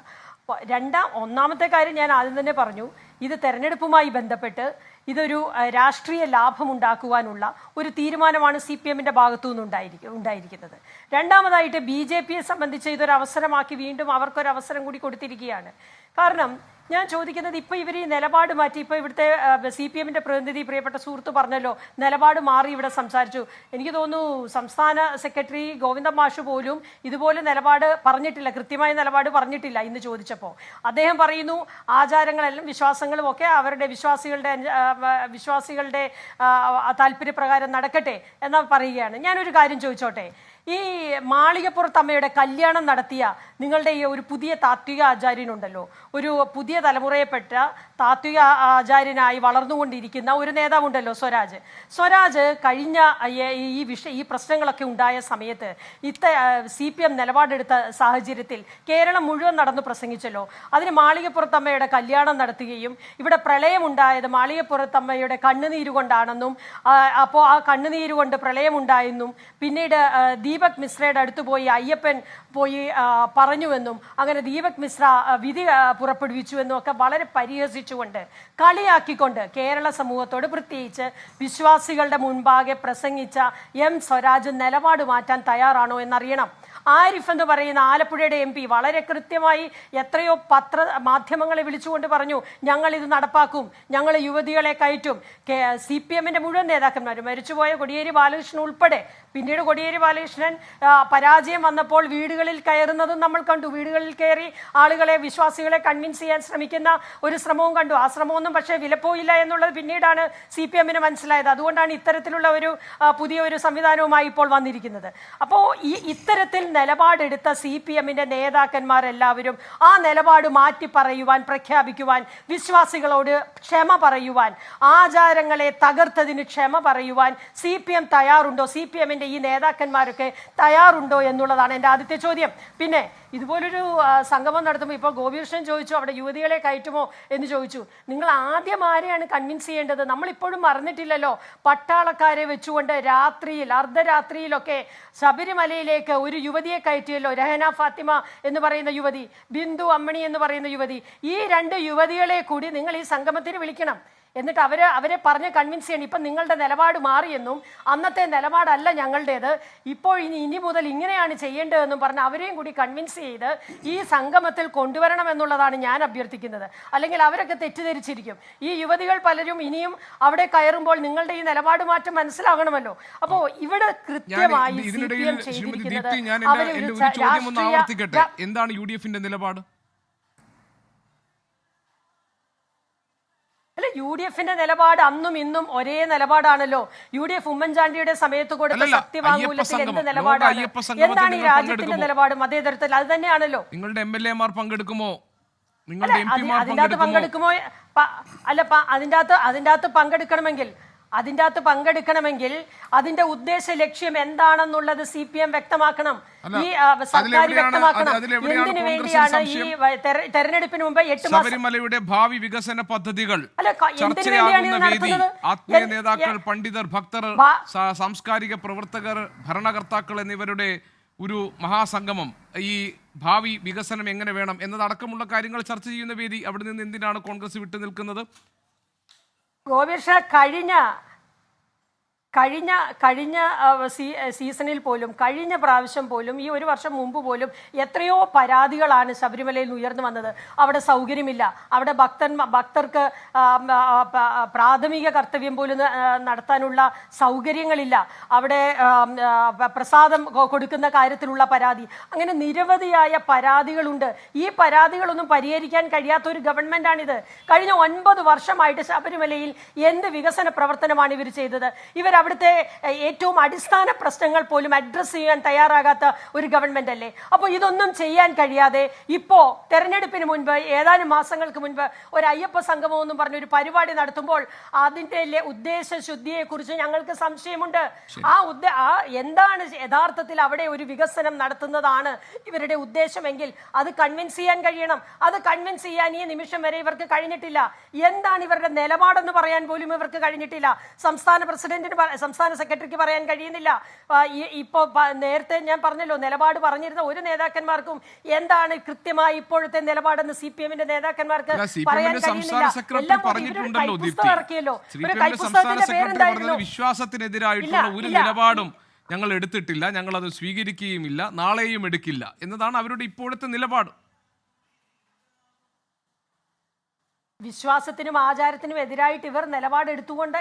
Speaker 5: ഒന്നാമത്തെ കാര്യം ഞാൻ ആദ്യം തന്നെ പറഞ്ഞു, ഇത് തെരഞ്ഞെടുപ്പുമായി ബന്ധപ്പെട്ട് ഇതൊരു രാഷ്ട്രീയ ലാഭമുണ്ടാക്കുവാനുള്ള ഒരു തീരുമാനമാണ് CPMന്റെ ഭാഗത്തു നിന്ന് ഉണ്ടായിരിക്കുന്നത്. രണ്ടാമതായിട്ട് BJPയെ സംബന്ധിച്ച് ഇതൊരു അവസരമാക്കി വീണ്ടും അവർക്കൊരു അവസരം കൂടി കൊടുത്തിരിക്കുകയാണ്. കാരണം ഞാൻ ചോദിക്കുന്നത്, ഇപ്പോൾ ഇവർ ഈ നിലപാട് മാറ്റി, ഇപ്പോൾ ഇവിടുത്തെ CPMന്റെ പ്രതിനിധി പ്രിയപ്പെട്ട സുഹൃത്ത് പറഞ്ഞല്ലോ നിലപാട് മാറി ഇവിടെ സംസാരിച്ചു. എനിക്ക് തോന്നുന്നു സംസ്ഥാന സെക്രട്ടറി ഗോവിന്ദൻ മാഷ് പോലും ഇതുപോലെ നിലപാട് പറഞ്ഞിട്ടില്ല, കൃത്യമായ നിലപാട് പറഞ്ഞിട്ടില്ല. ഇന്ന് ചോദിച്ചപ്പോൾ അദ്ദേഹം പറയുന്നു ആചാരങ്ങളെല്ലാം വിശ്വാസങ്ങളും ഒക്കെ അവരുടെ വിശ്വാസികളുടെ താല്പര്യപ്രകാരം നടക്കട്ടെ എന്ന് പറയുകയാണ്. ഞാനൊരു കാര്യം ചോദിച്ചോട്ടെ, ഈ മാളികപ്പുറത്തമ്മയുടെ കല്യാണം നടത്തിയ നിങ്ങളുടെ ഈ ഒരു പുതിയ താത്വിക ആചാര്യനുണ്ടല്ലോ, ഒരു പുതിയ തലമുറയെപ്പെട്ട താത്വിക ആചാര്യനായി വളർന്നുകൊണ്ടിരിക്കുന്ന ഒരു നേതാവുണ്ടല്ലോ, സ്വരാജ് കഴിഞ്ഞ ഈ പ്രശ്നങ്ങളൊക്കെ ഉണ്ടായ സമയത്ത് CPM നിലപാടെടുത്ത സാഹചര്യത്തിൽ കേരളം മുഴുവൻ നടന്നു പ്രസംഗിച്ചല്ലോ. അതിന് മാളികപ്പുറത്തമ്മയുടെ കല്യാണം നടത്തുകയും ഇവിടെ പ്രളയമുണ്ടായത് മാളികപ്പുറത്തമ്മയുടെ കണ്ണുനീര് കൊണ്ടാണെന്നും അപ്പോൾ ആ കണ്ണുനീര് കൊണ്ട് പ്രളയമുണ്ടായെന്നും പിന്നീട് ദീപക് മിശ്രയുടെ അടുത്ത് പോയി അയ്യപ്പൻ പോയി പറഞ്ഞുവെന്നും അങ്ങനെ ദീപക് മിശ്ര വിധി പുറപ്പെടുവിച്ചുവെന്നും ഒക്കെ വളരെ പരിഹസിച്ചുകൊണ്ട് കളിയാക്കിക്കൊണ്ട് കേരള സമൂഹത്തോട് പ്രത്യേകിച്ച് വിശ്വാസികളുടെ മുൻപാകെ പ്രസംഗിച്ച സ്വരാജ് നിലപാട് മാറ്റാൻ തയ്യാറാണോ എന്നറിയണം. ആരിഫ് എന്ന് പറയുന്ന ആലപ്പുഴയുടെ MP വളരെ കൃത്യമായി എത്രയോ മാധ്യമങ്ങളെ വിളിച്ചുകൊണ്ട് പറഞ്ഞു ഞങ്ങൾ ഇത് നടപ്പാക്കും, ഞങ്ങൾ യുവതികളെ കയറ്റും. CPMന്റെ മുഴുവൻ നേതാക്കന്മാരും മരിച്ചുപോയ കോടിയേരി ബാലകൃഷ്ണൻ ഉൾപ്പെടെ, പിന്നീട് കോടിയേരി ബാലകൃഷ്ണൻ പരാജയം വന്നപ്പോൾ വീടുകളിൽ കയറുന്നതും നമ്മൾ കണ്ടു. വീടുകളിൽ കയറി ആളുകളെ വിശ്വാസികളെ കൺവിൻസ് ചെയ്യാൻ ശ്രമിക്കുന്ന ഒരു ശ്രമവും കണ്ടു. ആ ശ്രമമൊന്നും പക്ഷേ വിലപ്പോയില്ല എന്നുള്ളത് പിന്നീടാണ് CPMന് മനസ്സിലായത്. അതുകൊണ്ടാണ് ഇത്തരത്തിലുള്ള ഒരു പുതിയൊരു സംവിധാനവുമായി ഇപ്പോൾ വന്നിരിക്കുന്നത്. അപ്പോൾ ഇത്തരത്തിൽ നിലപാടെടുത്ത CPMന്റെ നേതാക്കന്മാരെല്ലാവരും ആ നിലപാട് മാറ്റി പറയുവാൻ, പ്രഖ്യാപിക്കുവാൻ, വിശ്വാസികളോട് ക്ഷമ പറയുവാൻ, ആചാരങ്ങളെ തകർത്തതിന് ക്ഷമ പറയുവാൻ CPM തയ്യാറുണ്ടോ? CPMന്റെ ഈ നേതാക്കന്മാരൊക്കെ തയ്യാറുണ്ടോ എന്നുള്ളതാണ് എൻ്റെ ആദ്യത്തെ ചോദ്യം. പിന്നെ ഇതുപോലൊരു സംഗമം നടത്തുമ്പോൾ ഇപ്പോൾ ഗോപികൃഷ്ണൻ ചോദിച്ചു അവിടെ യുവതികളെ കയറ്റുമോ എന്ന് ചോദിച്ചു. നിങ്ങൾ ആദ്യം ആരെയാണ് കൺവിൻസ് ചെയ്യേണ്ടത്? നമ്മളിപ്പോഴും മറന്നിട്ടില്ലല്ലോ, പട്ടാളക്കാരെ വെച്ചുകൊണ്ട് രാത്രിയിൽ അർദ്ധരാത്രിയിലൊക്കെ ശബരിമലയിലേക്ക് ഒരു യുവതിയെ കയറ്റിയല്ലോ. രഹന ഫാത്തിമ എന്ന് പറയുന്ന യുവതി, ബിന്ദു അമ്മണി എന്ന് പറയുന്ന യുവതി. ഈ 2 യുവതികളെ കൂടി നിങ്ങൾ ഈ സംഗമത്തിന് വിളിക്കണം. എന്നിട്ട് അവരെ പറഞ്ഞ് കൺവിൻസ് ചെയ്യണം ഇപ്പം നിങ്ങളുടെ നിലപാട് മാറിയെന്നും അന്നത്തെ നിലപാടല്ല ഞങ്ങളുടേത്, ഇപ്പോൾ ഇനി മുതൽ ഇങ്ങനെയാണ് ചെയ്യേണ്ടതെന്നും പറഞ്ഞ് അവരെയും കൂടി കൺവിൻസ് ചെയ്ത് ഈ സംഗമത്തിൽ കൊണ്ടുവരണം എന്നുള്ളതാണ് ഞാൻ അഭ്യർത്ഥിക്കുന്നത്. അല്ലെങ്കിൽ അവരൊക്കെ തെറ്റിദ്ധരിച്ചിരിക്കും. ഈ യുവതികൾ പലരും ഇനിയും അവിടെ കയറുമ്പോൾ നിങ്ങളുടെ ഈ നിലപാട് മാറ്റം മനസ്സിലാകണമല്ലോ. അപ്പോൾ ഇവിടെ കൃത്യമായി
Speaker 3: ഇതിനിടയിൽ ശ്രീമതി ദീപ്തി, ഞാൻ എന്റെ ഒരു ചോദ്യം ഒന്ന് ആവർത്തിക്കട്ടെ. എന്താണ് UDFന്റെ നിലപാട്?
Speaker 5: അല്ല, UDFന്റെ നിലപാട് അന്നും ഇന്നും ഒരേ നിലപാടാണല്ലോ. UDF ഉമ്മൻചാണ്ടിയുടെ സമയത്ത് കൊടുത്ത സത്യവാങ്മൂലത്തിൽ എന്ത് നിലപാടാണ്? എന്താണ് ഈ രാജ്യത്തിന്റെ നിലപാട്? മതേതരത്തിൽ അത് തന്നെയാണല്ലോ.
Speaker 3: നിങ്ങളുടെ MLA-മാർ പങ്കെടുക്കുമോ? നിങ്ങളുടെ MP-മാർ
Speaker 5: പങ്കെടുക്കുമോ? അല്ല, അതിൻ്റെ അകത്ത് പങ്കെടുക്കണമെങ്കിൽ അതിന്റെ ഉദ്ദേശ ലക്ഷ്യം എന്താണെന്നുള്ളത് CPM വ്യക്തമാക്കണം, ഈ സർക്കാർ വ്യക്തമാക്കണം. എന്തിനു വേണ്ടിയാണ് ഈ തെരഞ്ഞെടുപ്പിന് മുമ്പ് 8 മാസം
Speaker 3: ശബരിമലയുടെ ഭാവി വികസന പദ്ധതികൾ ചർച്ചയാകുന്ന വേദി, ആത്മീയ നേതാക്കൾ, പണ്ഡിതർ, ഭക്തർ, സാംസ്കാരിക പ്രവർത്തകർ, ഭരണകർത്താക്കൾ എന്നിവരുടെ ഒരു മഹാസംഗമം, ഈ ഭാവി വികസനം എങ്ങനെ വേണം എന്നതടക്കമുള്ള കാര്യങ്ങൾ ചർച്ച ചെയ്യുന്ന വേദി. അവിടെ നിന്ന് എന്തിനാണ് കോൺഗ്രസ് വിട്ടു നിൽക്കുന്നത്?
Speaker 5: ഗോപീഷ, കഴിഞ്ഞ സീസണിൽ പോലും, കഴിഞ്ഞ പ്രാവശ്യം പോലും, ഈ ഒരു വർഷം മുമ്പ് പോലും എത്രയോ പരാതികളാണ് ശബരിമലയിൽ ഉയർന്നു വന്നത്. അവിടെ സൗകര്യമില്ല, അവിടെ ഭക്തർക്ക് പ്രാഥമിക കർത്തവ്യം പോലും നടത്താനുള്ള സൗകര്യങ്ങളില്ല, അവിടെ പ്രസാദം കൊടുക്കുന്ന കാര്യത്തിലുള്ള പരാതി, അങ്ങനെ നിരവധിയായ പരാതികളുണ്ട്. ഈ പരാതികളൊന്നും പരിഹരിക്കാൻ കഴിയാത്ത ഒരു ഗവൺമെന്റാണിത്. കഴിഞ്ഞ 9 വർഷമായിട്ട് ശബരിമലയിൽ എന്ത് വികസന പ്രവർത്തനമാണ് ഇവർ ചെയ്തത്? അവിടുത്തെ ഏറ്റവും അടിസ്ഥാന പ്രശ്നങ്ങൾ പോലും അഡ്രസ് ചെയ്യാൻ തയ്യാറാകാത്ത ഒരു ഗവൺമെന്റ് അല്ലേ? അപ്പോൾ ഇതൊന്നും ചെയ്യാൻ കഴിയാതെ ഇപ്പോൾ തെരഞ്ഞെടുപ്പിന് മുൻപ്, ഏതാനും മാസങ്ങൾക്ക് മുൻപ്, ഒരു അയ്യപ്പ സംഗമം എന്നും പറഞ്ഞൊരു പരിപാടി നടത്തുമ്പോൾ അതിന്റെ ഉദ്ദേശശുദ്ധിയെ കുറിച്ച് ഞങ്ങൾക്ക് സംശയമുണ്ട്. എന്താണ് യഥാർത്ഥത്തിൽ അവിടെ ഒരു വികസനം നടത്തുന്നതാണ് ഇവരുടെ ഉദ്ദേശമെങ്കിൽ അത് കൺവിൻസ് ചെയ്യാൻ കഴിയണം. അത് കൺവിൻസ് ചെയ്യാൻ ഈ നിമിഷം വരെ ഇവർക്ക് കഴിഞ്ഞിട്ടില്ല. എന്താണ് ഇവരുടെ നിലപാടെന്ന് പറയാൻ പോലും ഇവർക്ക് കഴിഞ്ഞിട്ടില്ല. സംസ്ഥാന സെക്രട്ടറിക്ക് പറയാൻ കഴിയുന്നില്ല. ഇപ്പോൾ നേരത്തെ ഞാൻ പറഞ്ഞല്ലോ, നിലപാട് പറഞ്ഞിരുന്ന ഒരു നേതാക്കന്മാർക്കും എന്താണ് കൃത്യമായി ഇപ്പോഴത്തെ നിലപാടെന്ന് CPM-ന്റെ നേതാക്കന്മാർക്ക് പറയാൻ കഴിയുന്നില്ല. ഇറക്കിയല്ലോ, ഒരു കൈപ്പുസ്തകത്തിന്റെ പേരെന്തായിരുന്നു?
Speaker 3: വിശ്വാസത്തിനെതിരായിട്ടുള്ള ഒരു നിലപാടും ഞങ്ങൾ എടുത്തിട്ടില്ല, ഞങ്ങൾ അത് സ്വീകരിക്കുകയുമില്ല, നാളെയും എടുക്കില്ല എന്നതാണ് അവരുടെ ഇപ്പോഴത്തെ നിലപാട്.
Speaker 5: വിശ്വാസത്തിനും ആചാരത്തിനും എതിരായിട്ട് ഇവർ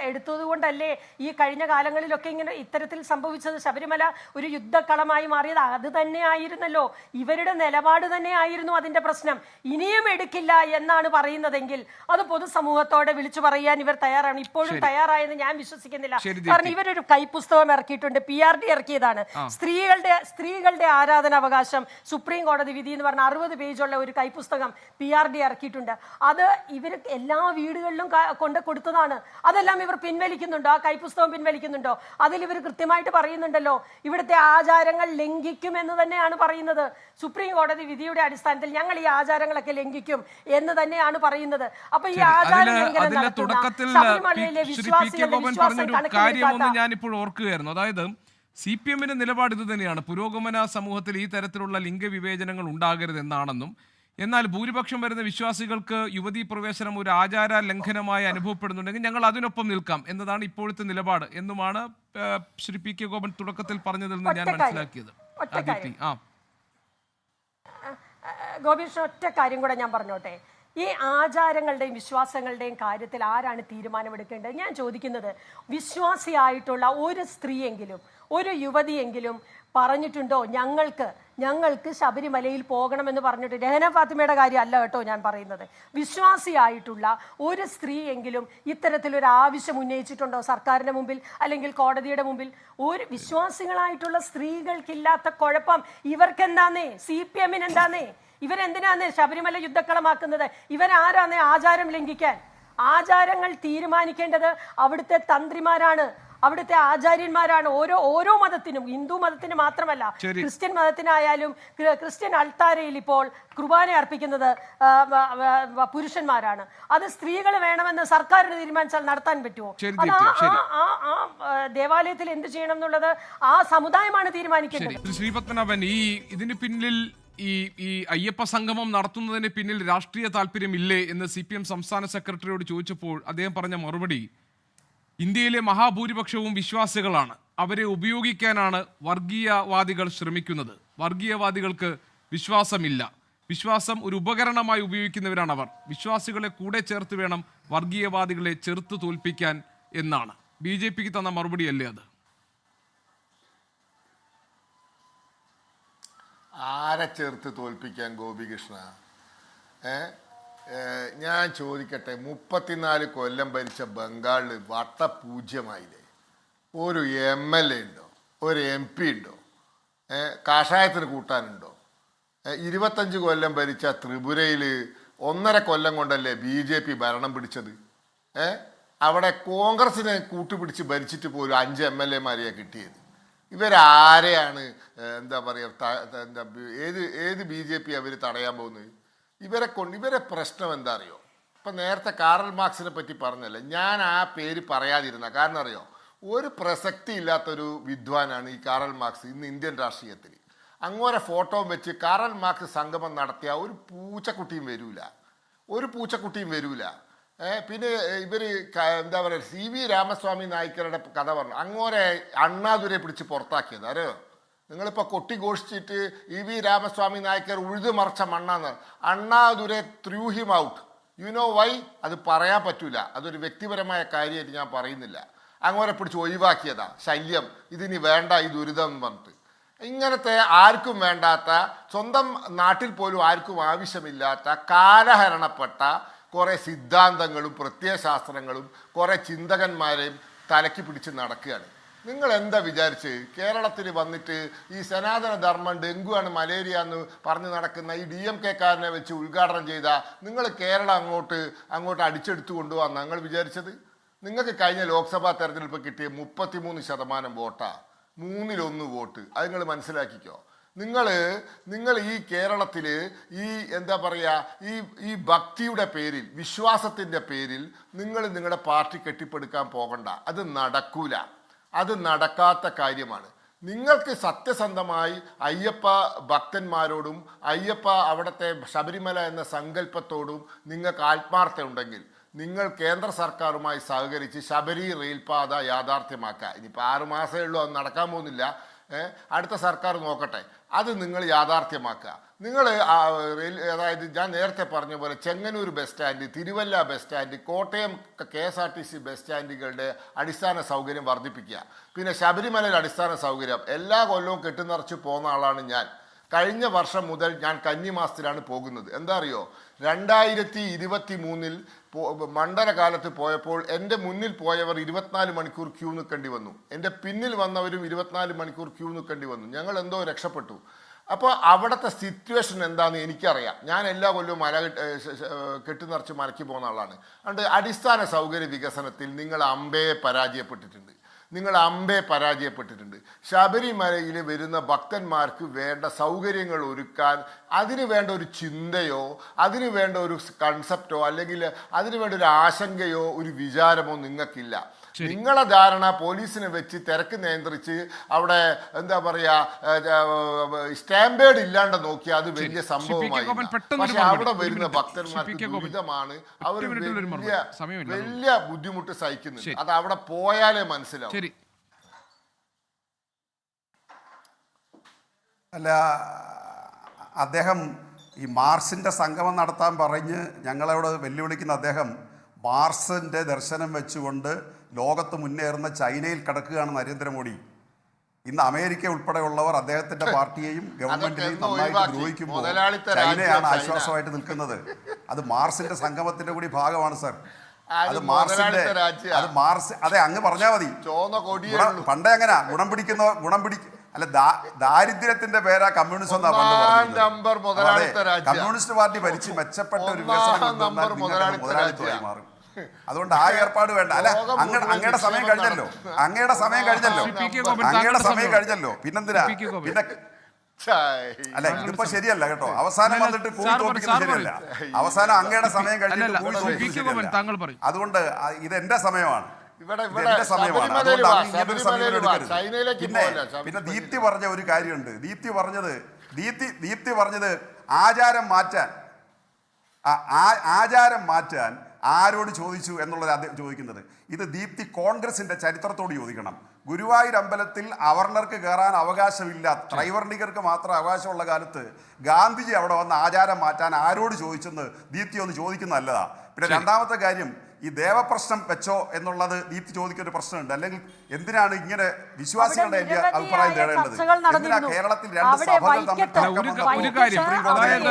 Speaker 5: എടുത്തതുകൊണ്ടല്ലേ ഈ കഴിഞ്ഞ കാലങ്ങളിലൊക്കെ ഇങ്ങനെ ഇത്തരത്തിൽ സംഭവിച്ചത്? ശബരിമല ഒരു യുദ്ധക്കളമായി മാറിയത് അത് തന്നെ ആയിരുന്നല്ലോ. ഇവരുടെ നിലപാട് തന്നെ ആയിരുന്നു അതിന്റെ പ്രശ്നം. ഇനിയും എടുക്കില്ല എന്നാണ് പറയുന്നതെങ്കിൽ അത് പൊതുസമൂഹത്തോടെ വിളിച്ചു പറയാൻ ഇവർ തയ്യാറാണ്. ഇപ്പോഴും തയ്യാറായെന്ന് ഞാൻ വിശ്വസിക്കുന്നില്ല. കാരണം ഇവരൊരു കൈപ്പുസ്തകം ഇറക്കിയിട്ടുണ്ട്, PRD ഇറക്കിയതാണ്. സ്ത്രീകളുടെ ആരാധനാവകാശം, സുപ്രീം കോടതി വിധി എന്ന് പറഞ്ഞ 60 പേജുള്ള ഒരു കൈപ്പുസ്തകം PRD ഇറക്കിയിട്ടുണ്ട്. അത് ഇവർ എല്ലാ വീടുകളിലും കൊണ്ട് കൊടുത്തതാണ്. അതെല്ലാം ഇവർ പിൻവലിക്കുന്നുണ്ടോ? ആ കൈപ്പുസ്തകം പിൻവലിക്കുന്നുണ്ടോ? അതിൽ ഇവർ കൃത്യമായിട്ട് പറയുന്നുണ്ടല്ലോ, ഇവിടുത്തെ ആചാരങ്ങൾ ലംഘിക്കുമെന്ന് തന്നെയാണ് പറയുന്നത്. സുപ്രീം കോടതി വിധിയുടെ അടിസ്ഥാനത്തിൽ ഞങ്ങൾ ഈ ആചാരങ്ങളൊക്കെ ലംഘിക്കും എന്ന് തന്നെയാണ് പറയുന്നത്. അപ്പൊ ഈ ആചാര ലംഘനം നടത്തുന്ന ശബരിമലയിലെ വിശ്വാസികളുടെ
Speaker 3: കാര്യമൊന്നും ഞാനിപ്പോൾ ഓർക്കുകയായിരുന്നു. അതായത് CPM-ന്റെ നിലപാട് ഇത് തന്നെയാണ്. പുരോഗമന സമൂഹത്തിൽ ഈ തരത്തിലുള്ള ലിംഗവിവേചനങ്ങൾ ഉണ്ടാകരുതെന്നാണെന്നും, എന്നാൽ ഭൂരിപക്ഷം വരുന്ന വിശ്വാസികൾക്ക് യുവതീ പ്രവേശനം ഒരു ആചാര ലംഘനമായി അനുഭവപ്പെടുന്നുണ്ടെങ്കിൽ ഞങ്ങൾ അതിനൊപ്പം നിൽക്കാം എന്നതാണ് ഇപ്പോഴത്തെ നിലപാട് എന്നുമാണ് ശ്രീ PK ഗോപൻ തുടക്കത്തിൽ പറഞ്ഞതിൽ നിന്ന് ഞാൻ മനസ്സിലാക്കിയത്.
Speaker 5: ഗോപീഷ്, ഒറ്റ കാര്യം കൂടെ ഞാൻ പറഞ്ഞോട്ടെ. ഈ ആചാരങ്ങളുടെയും വിശ്വാസങ്ങളുടെയും കാര്യത്തിൽ ആരാണ് തീരുമാനമെടുക്കേണ്ടത്? ഞാൻ ചോദിക്കുന്നത്, വിശ്വാസിയായിട്ടുള്ള ഒരു സ്ത്രീയെങ്കിലും, ഒരു യുവതിയെങ്കിലും പറഞ്ഞിട്ടുണ്ടോ ഞങ്ങൾക്ക് ശബരിമലയിൽ പോകണമെന്ന് പറഞ്ഞിട്ട്? രഹന ഫാത്തിമയുടെ കാര്യം അല്ല കേട്ടോ ഞാൻ പറയുന്നത്. വിശ്വാസിയായിട്ടുള്ള ഒരു സ്ത്രീയെങ്കിലും ഇത്തരത്തിലൊരു ആവശ്യം ഉന്നയിച്ചിട്ടുണ്ടോ സർക്കാരിന്റെ മുമ്പിൽ അല്ലെങ്കിൽ കോടതിയുടെ മുമ്പിൽ? ഒരു വിശ്വാസികളായിട്ടുള്ള സ്ത്രീകൾക്കില്ലാത്ത കുഴപ്പം ഇവർക്കെന്താന്നേ? CPM-ന് എന്താന്നേ? ഇവരെന്തിനാന്നേ ശബരിമല യുദ്ധക്കളമാക്കുന്നത്? ഇവരാരാന്നേ ആചാരം ലംഘിക്കാൻ? ആചാരങ്ങൾ തീരുമാനിക്കേണ്ടത് അവിടുത്തെ തന്ത്രിമാരാണ്, അവിടുത്തെ ആചാര്യന്മാരാണ്. ഓരോ മതത്തിനും, ഹിന്ദു മതത്തിന് മാത്രമല്ല, ക്രിസ്ത്യൻ മതത്തിനായാലും ക്രിസ്ത്യൻ അൾത്താരയിൽ ഇപ്പോൾ കുർബാന അർപ്പിക്കുന്നത് പുരുഷന്മാരാണ്. അത് സ്ത്രീകൾ വേണമെന്ന് സർക്കാരിന് തീരുമാനിച്ചാൽ നടത്താൻ പറ്റുമോ? അത് ആ ദേവാലയത്തിൽ എന്ത് ചെയ്യണം എന്നുള്ളത് ആ സമുദായമാണ് തീരുമാനിക്കേണ്ടത്.
Speaker 3: ശ്രീപത്മനാഭൻ, ഇതിന് പിന്നിൽ ഈ അയ്യപ്പ സംഗമം നടത്തുന്നതിന് പിന്നിൽ രാഷ്ട്രീയ താല്പര്യമില്ലേ എന്ന് CPM സംസ്ഥാന സെക്രട്ടറിയോട് ചോദിച്ചപ്പോൾ അദ്ദേഹം പറഞ്ഞ മറുപടി, ഇന്ത്യയിലെ മഹാഭൂരിപക്ഷവും വിശ്വാസികളാണ്, അവരെ ഉപയോഗിക്കാനാണ് വർഗീയവാദികൾ ശ്രമിക്കുന്നത്. വർഗീയവാദികൾക്ക് വിശ്വാസമില്ല, വിശ്വാസം ഒരു ഉപകരണമായി ഉപയോഗിക്കുന്നവരാണ് അവർ. വിശ്വാസികളെ കൂടെ ചേർത്ത് വേണം വർഗീയവാദികളെ ചെറുത്ത് തോൽപ്പിക്കാൻ എന്നാണ് BJPക്ക് തന്ന മറുപടിയല്ലേ അത്?
Speaker 6: ആരെ ചേർത്ത് തോൽപ്പിക്കാൻ ഗോപികൃഷ്ണ? ഞാൻ ചോദിക്കട്ടെ, 34 കൊല്ലം ഭരിച്ച ബംഗാളിൽ വട്ടപൂജ്യമായില്ലേ? ഒരു MLA ഉണ്ടോ? ഒരു MP ഉണ്ടോ? കാഷായത്തിന് കൂട്ടാനുണ്ടോ? 25 കൊല്ലം ഭരിച്ച ത്രിപുരയിൽ 1.5 കൊല്ലം കൊണ്ടല്ലേ BJP ഭരണം പിടിച്ചത്? അവിടെ കോൺഗ്രസിനെ കൂട്ടുപിടിച്ച് ഭരിച്ചിട്ട് പോലും 5 MLA-മാരെയാണ് കിട്ടിയത്. ഇവരാരെയാണ് എന്താ പറയുക, ഏത് BJP അവർ തടയാൻ പോകുന്നത്? ഇവരെ പ്രശ്നം എന്താ അറിയോ? ഇപ്പം നേരത്തെ കാറൽ മാർക്സിനെ പറ്റി പറഞ്ഞല്ലേ, ഞാൻ ആ പേര് പറയാതിരുന്ന കാരണം അറിയോ, ഒരു പ്രസക്തി ഇല്ലാത്തൊരു വിദ്വാനാണ് ഈ കാറൽ മാർക്സ് ഇന്ന് ഇന്ത്യൻ രാഷ്ട്രീയത്തിൽ. അങ്ങനെ ഫോട്ടോ വെച്ച് കാറൽ മാർക്സ് സംഗമം നടത്തിയ ഒരു പൂച്ചക്കുട്ടിയും വരൂല. പിന്നെ ഇവർ എന്താ പറയുക, CV രാമസ്വാമി നായ്ക്കരുടെ കഥ പറഞ്ഞു. അങ്ങനെ അണ്ണാദുരെ പിടിച്ച് പുറത്താക്കിയത് അറിയോ? നിങ്ങളിപ്പോൾ കൊട്ടിഘോഷിച്ചിട്ട് EV രാമസ്വാമി നായ്ക്കർ ഉഴുതുമറിച്ച മണ്ണാന്ന്. Annadurai threw him out. You know why? അത് പറയാൻ പറ്റൂല, അതൊരു വ്യക്തിപരമായ കാര്യമായിട്ട് ഞാൻ പറയുന്നില്ല. അങ്ങനെ പിടിച്ച് ഒഴിവാക്കിയതാ. ശല്യം, ഇതിനി വേണ്ട ഈ ദുരിതം എന്ന് പറഞ്ഞിട്ട്. ഇങ്ങനത്തെ ആർക്കും വേണ്ടാത്ത, സ്വന്തം നാട്ടിൽ പോലും ആർക്കും ആവശ്യമില്ലാത്ത കാലഹരണപ്പെട്ട കുറേ സിദ്ധാന്തങ്ങളും പ്രത്യയശാസ്ത്രങ്ങളും കുറേ ചിന്തകന്മാരെയും തലയ്ക്ക് പിടിച്ച് നടക്കുകയാണ്. നിങ്ങൾ എന്താ വിചാരിച്ച് കേരളത്തിൽ വന്നിട്ട് ഈ സനാതന ധർമ്മം, ഡെങ്കുവാണ്, മലേറിയ എന്ന് പറഞ്ഞ് നടക്കുന്ന ഈ DMK-കാരനെ വെച്ച് ഉദ്ഘാടനം ചെയ്ത നിങ്ങൾ കേരളം അങ്ങോട്ട് അടിച്ചെടുത്തു കൊണ്ടുപോകാൻ നിങ്ങൾ വിചാരിച്ചത്? നിങ്ങൾക്ക് കഴിഞ്ഞ ലോക്സഭാ തെരഞ്ഞെടുപ്പ് കിട്ടിയ 33% വോട്ടാ, 1/3 വോട്ട്. അത് നിങ്ങൾ മനസ്സിലാക്കിക്കോ. നിങ്ങൾ ഈ കേരളത്തിൽ ഈ എന്താ പറയുക, ഈ ഭക്തിയുടെ പേരിൽ, വിശ്വാസത്തിൻ്റെ പേരിൽ നിങ്ങൾ നിങ്ങളുടെ പാർട്ടി കെട്ടിപ്പടുക്കാൻ പോകണ്ട. അത് നടക്കൂല, അത് നടക്കാത്ത കാര്യമാണ്. നിങ്ങൾക്ക് സത്യസന്ധമായി അയ്യപ്പ ഭക്തന്മാരോടും അവിടുത്തെ ശബരിമല എന്ന സങ്കല്പത്തോടും നിങ്ങൾക്ക് ആത്മാർത്ഥത ഉണ്ടെങ്കിൽ നിങ്ങൾ കേന്ദ്ര സർക്കാരുമായി സഹകരിച്ച് ശബരി റെയിൽപാത യാഥാർത്ഥ്യമാക്കുക. ഇനിയിപ്പോൾ 6 മാസമേ ഉള്ളൂ, അത് നടക്കാൻ പോകുന്നില്ല. അടുത്ത സർക്കാർ നോക്കട്ടെ. അത് നിങ്ങൾ യാഥാർത്ഥ്യമാക്കുക. നിങ്ങൾ അതായത് ഞാൻ നേരത്തെ പറഞ്ഞ പോലെ Chengannur bus stand, Thiruvalla bus stand, Kottayam KSRTC bus സ്റ്റാൻഡുകളുടെ അടിസ്ഥാന സൗകര്യം വർദ്ധിപ്പിക്കുക. പിന്നെ ശബരിമലയിൽ അടിസ്ഥാന സൗകര്യം എല്ലാ കൊല്ലവും കെട്ടുനിറച്ച് പോകുന്ന ആളാണ് ഞാൻ. കഴിഞ്ഞ വർഷം മുതൽ ഞാൻ കന്നിമാസത്തിലാണ് പോകുന്നത്. എന്താ അറിയോ, 2023 മണ്ഡലകാലത്ത് പോയപ്പോൾ എൻ്റെ മുന്നിൽ പോയവർ 24 മണിക്കൂർ ക്യൂ നിൽക്കേണ്ടി വന്നു. എൻ്റെ പിന്നിൽ വന്നവരും 24 മണിക്കൂർ ക്യൂ നിൽക്കേണ്ടി വന്നു. ഞങ്ങൾ എന്തോ രക്ഷപ്പെട്ടു. അപ്പോൾ അവിടുത്തെ സിറ്റുവേഷൻ എന്താണെന്ന് എനിക്കറിയാം. ഞാൻ എല്ലാ കൊല്ലവും കെട്ടുനിറച്ച് മലക്കി പോകുന്ന ആളാണ്. അതുകൊണ്ട് അടിസ്ഥാന സൗകര്യ വികസനത്തിൽ നിങ്ങൾ അമ്പയെ പരാജയപ്പെട്ടിട്ടുണ്ട്. ശബരിമലയിൽ വരുന്ന ഭക്തന്മാർക്ക് വേണ്ട സൗകര്യങ്ങൾ ഒരുക്കാൻ അതിന് വേണ്ട ഒരു ചിന്തയോ അതിന് വേണ്ട ഒരു കൺസെപ്റ്റോ അല്ലെങ്കിൽ അതിന് വേണ്ട ഒരു ആശങ്കയോ ഒരു വിചാരമോ നിങ്ങൾക്കില്ല. നിങ്ങളെ ധാരണ പോലീസിനെ വെച്ച് തിരക്ക് നിയന്ത്രിച്ച് അവിടെ എന്താ പറയാ സ്റ്റാമ്പേഡ് ഇല്ലാണ്ട് നോക്കിയാൽ അത് വലിയ സംഭവമായി. പക്ഷെ അവിടെ വരുന്ന ഭക്തന്മാർക്ക് ദുരിതമാണ്, അവർ വലിയ ബുദ്ധിമുട്ട് സഹിക്കുന്നുണ്ട്. അത് അവിടെ പോയാലേ മനസ്സിലാവും.
Speaker 4: അല്ല, അദ്ദേഹം ഈ മാർസിൻ്റെ സംഗമം നടത്താൻ പറഞ്ഞ് ഞങ്ങളോട് വെല്ലുവിളിക്കുന്ന അദ്ദേഹം മാർസിൻ്റെ ദർശനം വെച്ചുകൊണ്ട് ലോകത്ത് മുന്നേറുന്ന ചൈനയിൽ കിടക്കുകയാണ് നരേന്ദ്രമോദി. ഇന്ന് അമേരിക്ക ഉൾപ്പെടെയുള്ളവർ അദ്ദേഹത്തിന്റെ പാർട്ടിയെയും ഗവൺമെന്റിനെയും നന്നായിട്ട് ദ്രോഹിക്കുമ്പോൾ ചൈനയാണ് ആശ്വാസമായിട്ട് നിൽക്കുന്നത്. അത് മാർസിന്റെ സംഗമത്തിന്റെ കൂടി ഭാഗമാണ് സർ. അത് മാർസ് അതെ, അങ്ങ് പറഞ്ഞാൽ മതി. പണ്ടേ അങ്ങനെ അല്ല, ദാരിദ്ര്യത്തിന്റെ പേരാ കമ്മ്യൂണിസം എന്നാ പണ്ട്. കമ്മ്യൂണിസ്റ്റ് പാർട്ടി ഭരിച്ച് മെച്ചപ്പെട്ട ഒരു മുതലാളിത്തമായി മാറും. അതുകൊണ്ട് ആ ഏർപ്പാട് വേണ്ട. അല്ല, അങ്ങയുടെ സമയം കഴിഞ്ഞല്ലോ. പിന്നെന്തിനാ പിന്നെ? അല്ല, ഇതിപ്പോ ശരിയല്ല കേട്ടോ. അവസാനം വന്നിട്ട് കൂടി തോപ്പിക്കുന്നത് ശരിയല്ല. അവസാനം അങ്ങയുടെ സമയം കഴിഞ്ഞിട്ട് അതുകൊണ്ട് ഇത് എന്റെ സമയമാണ്. പിന്നെ ദീപ്തി പറഞ്ഞ ഒരു കാര്യമുണ്ട്. ദീപ്തി പറഞ്ഞത് ദീപ്തി പറഞ്ഞത് ആചാരം മാറ്റാൻ ആചാരം മാറ്റാൻ ആരോട് ചോദിച്ചു എന്നുള്ളത് അദ്ദേഹം ചോദിക്കുന്നത്. ഇത് ദീപ്തി കോൺഗ്രസിന്റെ ചരിത്രത്തോട് ചോദിക്കണം. ഗുരുവായൂർ അമ്പലത്തിൽ അവർണർക്ക് കയറാൻ അവകാശമില്ല, ത്രൈവർണികർക്ക് മാത്രം അവകാശമുള്ള കാലത്ത് ഗാന്ധിജി അവിടെ വന്ന് ആചാരം മാറ്റാൻ ആരോട് ചോദിച്ചെന്ന് ദീപ്തി ഒന്ന് ചോദിക്കുന്ന നല്ലതാ. പിന്നെ രണ്ടാമത്തെ കാര്യം, ഈ ദേവപ്രശ്നം വെച്ചോ എന്നുള്ളത് ദീപ്തി ചോദിക്കുന്ന ഒരു പ്രശ്നമുണ്ട്. അല്ലെങ്കിൽ എന്തിനാണ് ഇങ്ങനെ വിശ്വാസികളുടെ അഭിപ്രായം തേടേണ്ടത്? എന്തിനാ കേരളത്തിൽ രണ്ട് സഭകൾ തമ്മിൽ
Speaker 3: ഒരു കാര്യം, അതായത്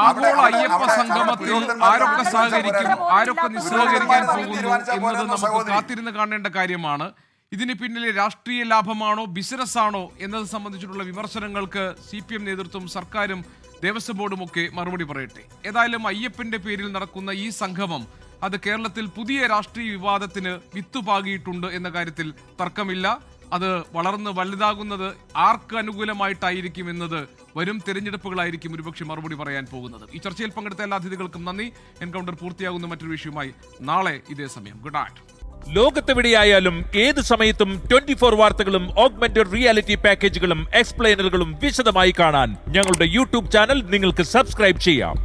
Speaker 3: ആഗോള അയ്യപ്പ സംഗമത്തിൽ ആരൊക്കെ സഹകരിക്കും, ആരൊക്കെ നിസ്സഹകരിക്കാൻ പോകുന്നു എന്നത് നമുക്ക് കാത്തിരുന്ന് കാണേണ്ട കാര്യമാണ്. ഇതിന് പിന്നിലെ രാഷ്ട്രീയ ലാഭമാണോ ബിസിനസ്സാണോ എന്നത് സംബന്ധിച്ചിട്ടുള്ള വിമർശനങ്ങൾക്ക് CPM നേതൃത്വം, സർക്കാരും ദേവസ്വം ബോർഡും ഒക്കെ മറുപടി പറയട്ടെ. ഏതായാലും അയ്യപ്പന്റെ പേരിൽ നടക്കുന്ന ഈ സംഗമം അത് കേരളത്തിൽ പുതിയ രാഷ്ട്രീയ വിവാദത്തിന് വിത്തുപാകിയിട്ടുണ്ട് എന്ന കാര്യത്തിൽ തർക്കമില്ല. അത് വളർന്ന് വലുതാകുന്നത് ആർക്ക് അനുകൂലമായിട്ടായിരിക്കും എന്നത് വരും തെരഞ്ഞെടുപ്പുകളായിരിക്കും ഒരുപക്ഷെ മറുപടി പറയാൻ പോകുന്നത്. ഈ ചർച്ചയിൽ പങ്കെടുത്ത എല്ലാ അതിഥികൾക്കും നന്ദി. എൻകൗണ്ടർ പൂർത്തിയാകുന്ന മറ്റൊരു വിഷയവുമായി നാളെ ഇതേ സമയം. Good night.
Speaker 7: ലോകത്തെവിടെയായാലും ഏത് സമയത്തും 24 വാർത്തകളും ഓഗ്മെന്റഡ് റിയാലിറ്റി പാക്കേജുകളും എക്സ്പ്ലെയിനറുകളും വിശദമായി കാണാൻ ഞങ്ങളുടെ യൂട്യൂബ് ചാനൽ നിങ്ങൾക്ക് സബ്സ്ക്രൈബ് ചെയ്യാം.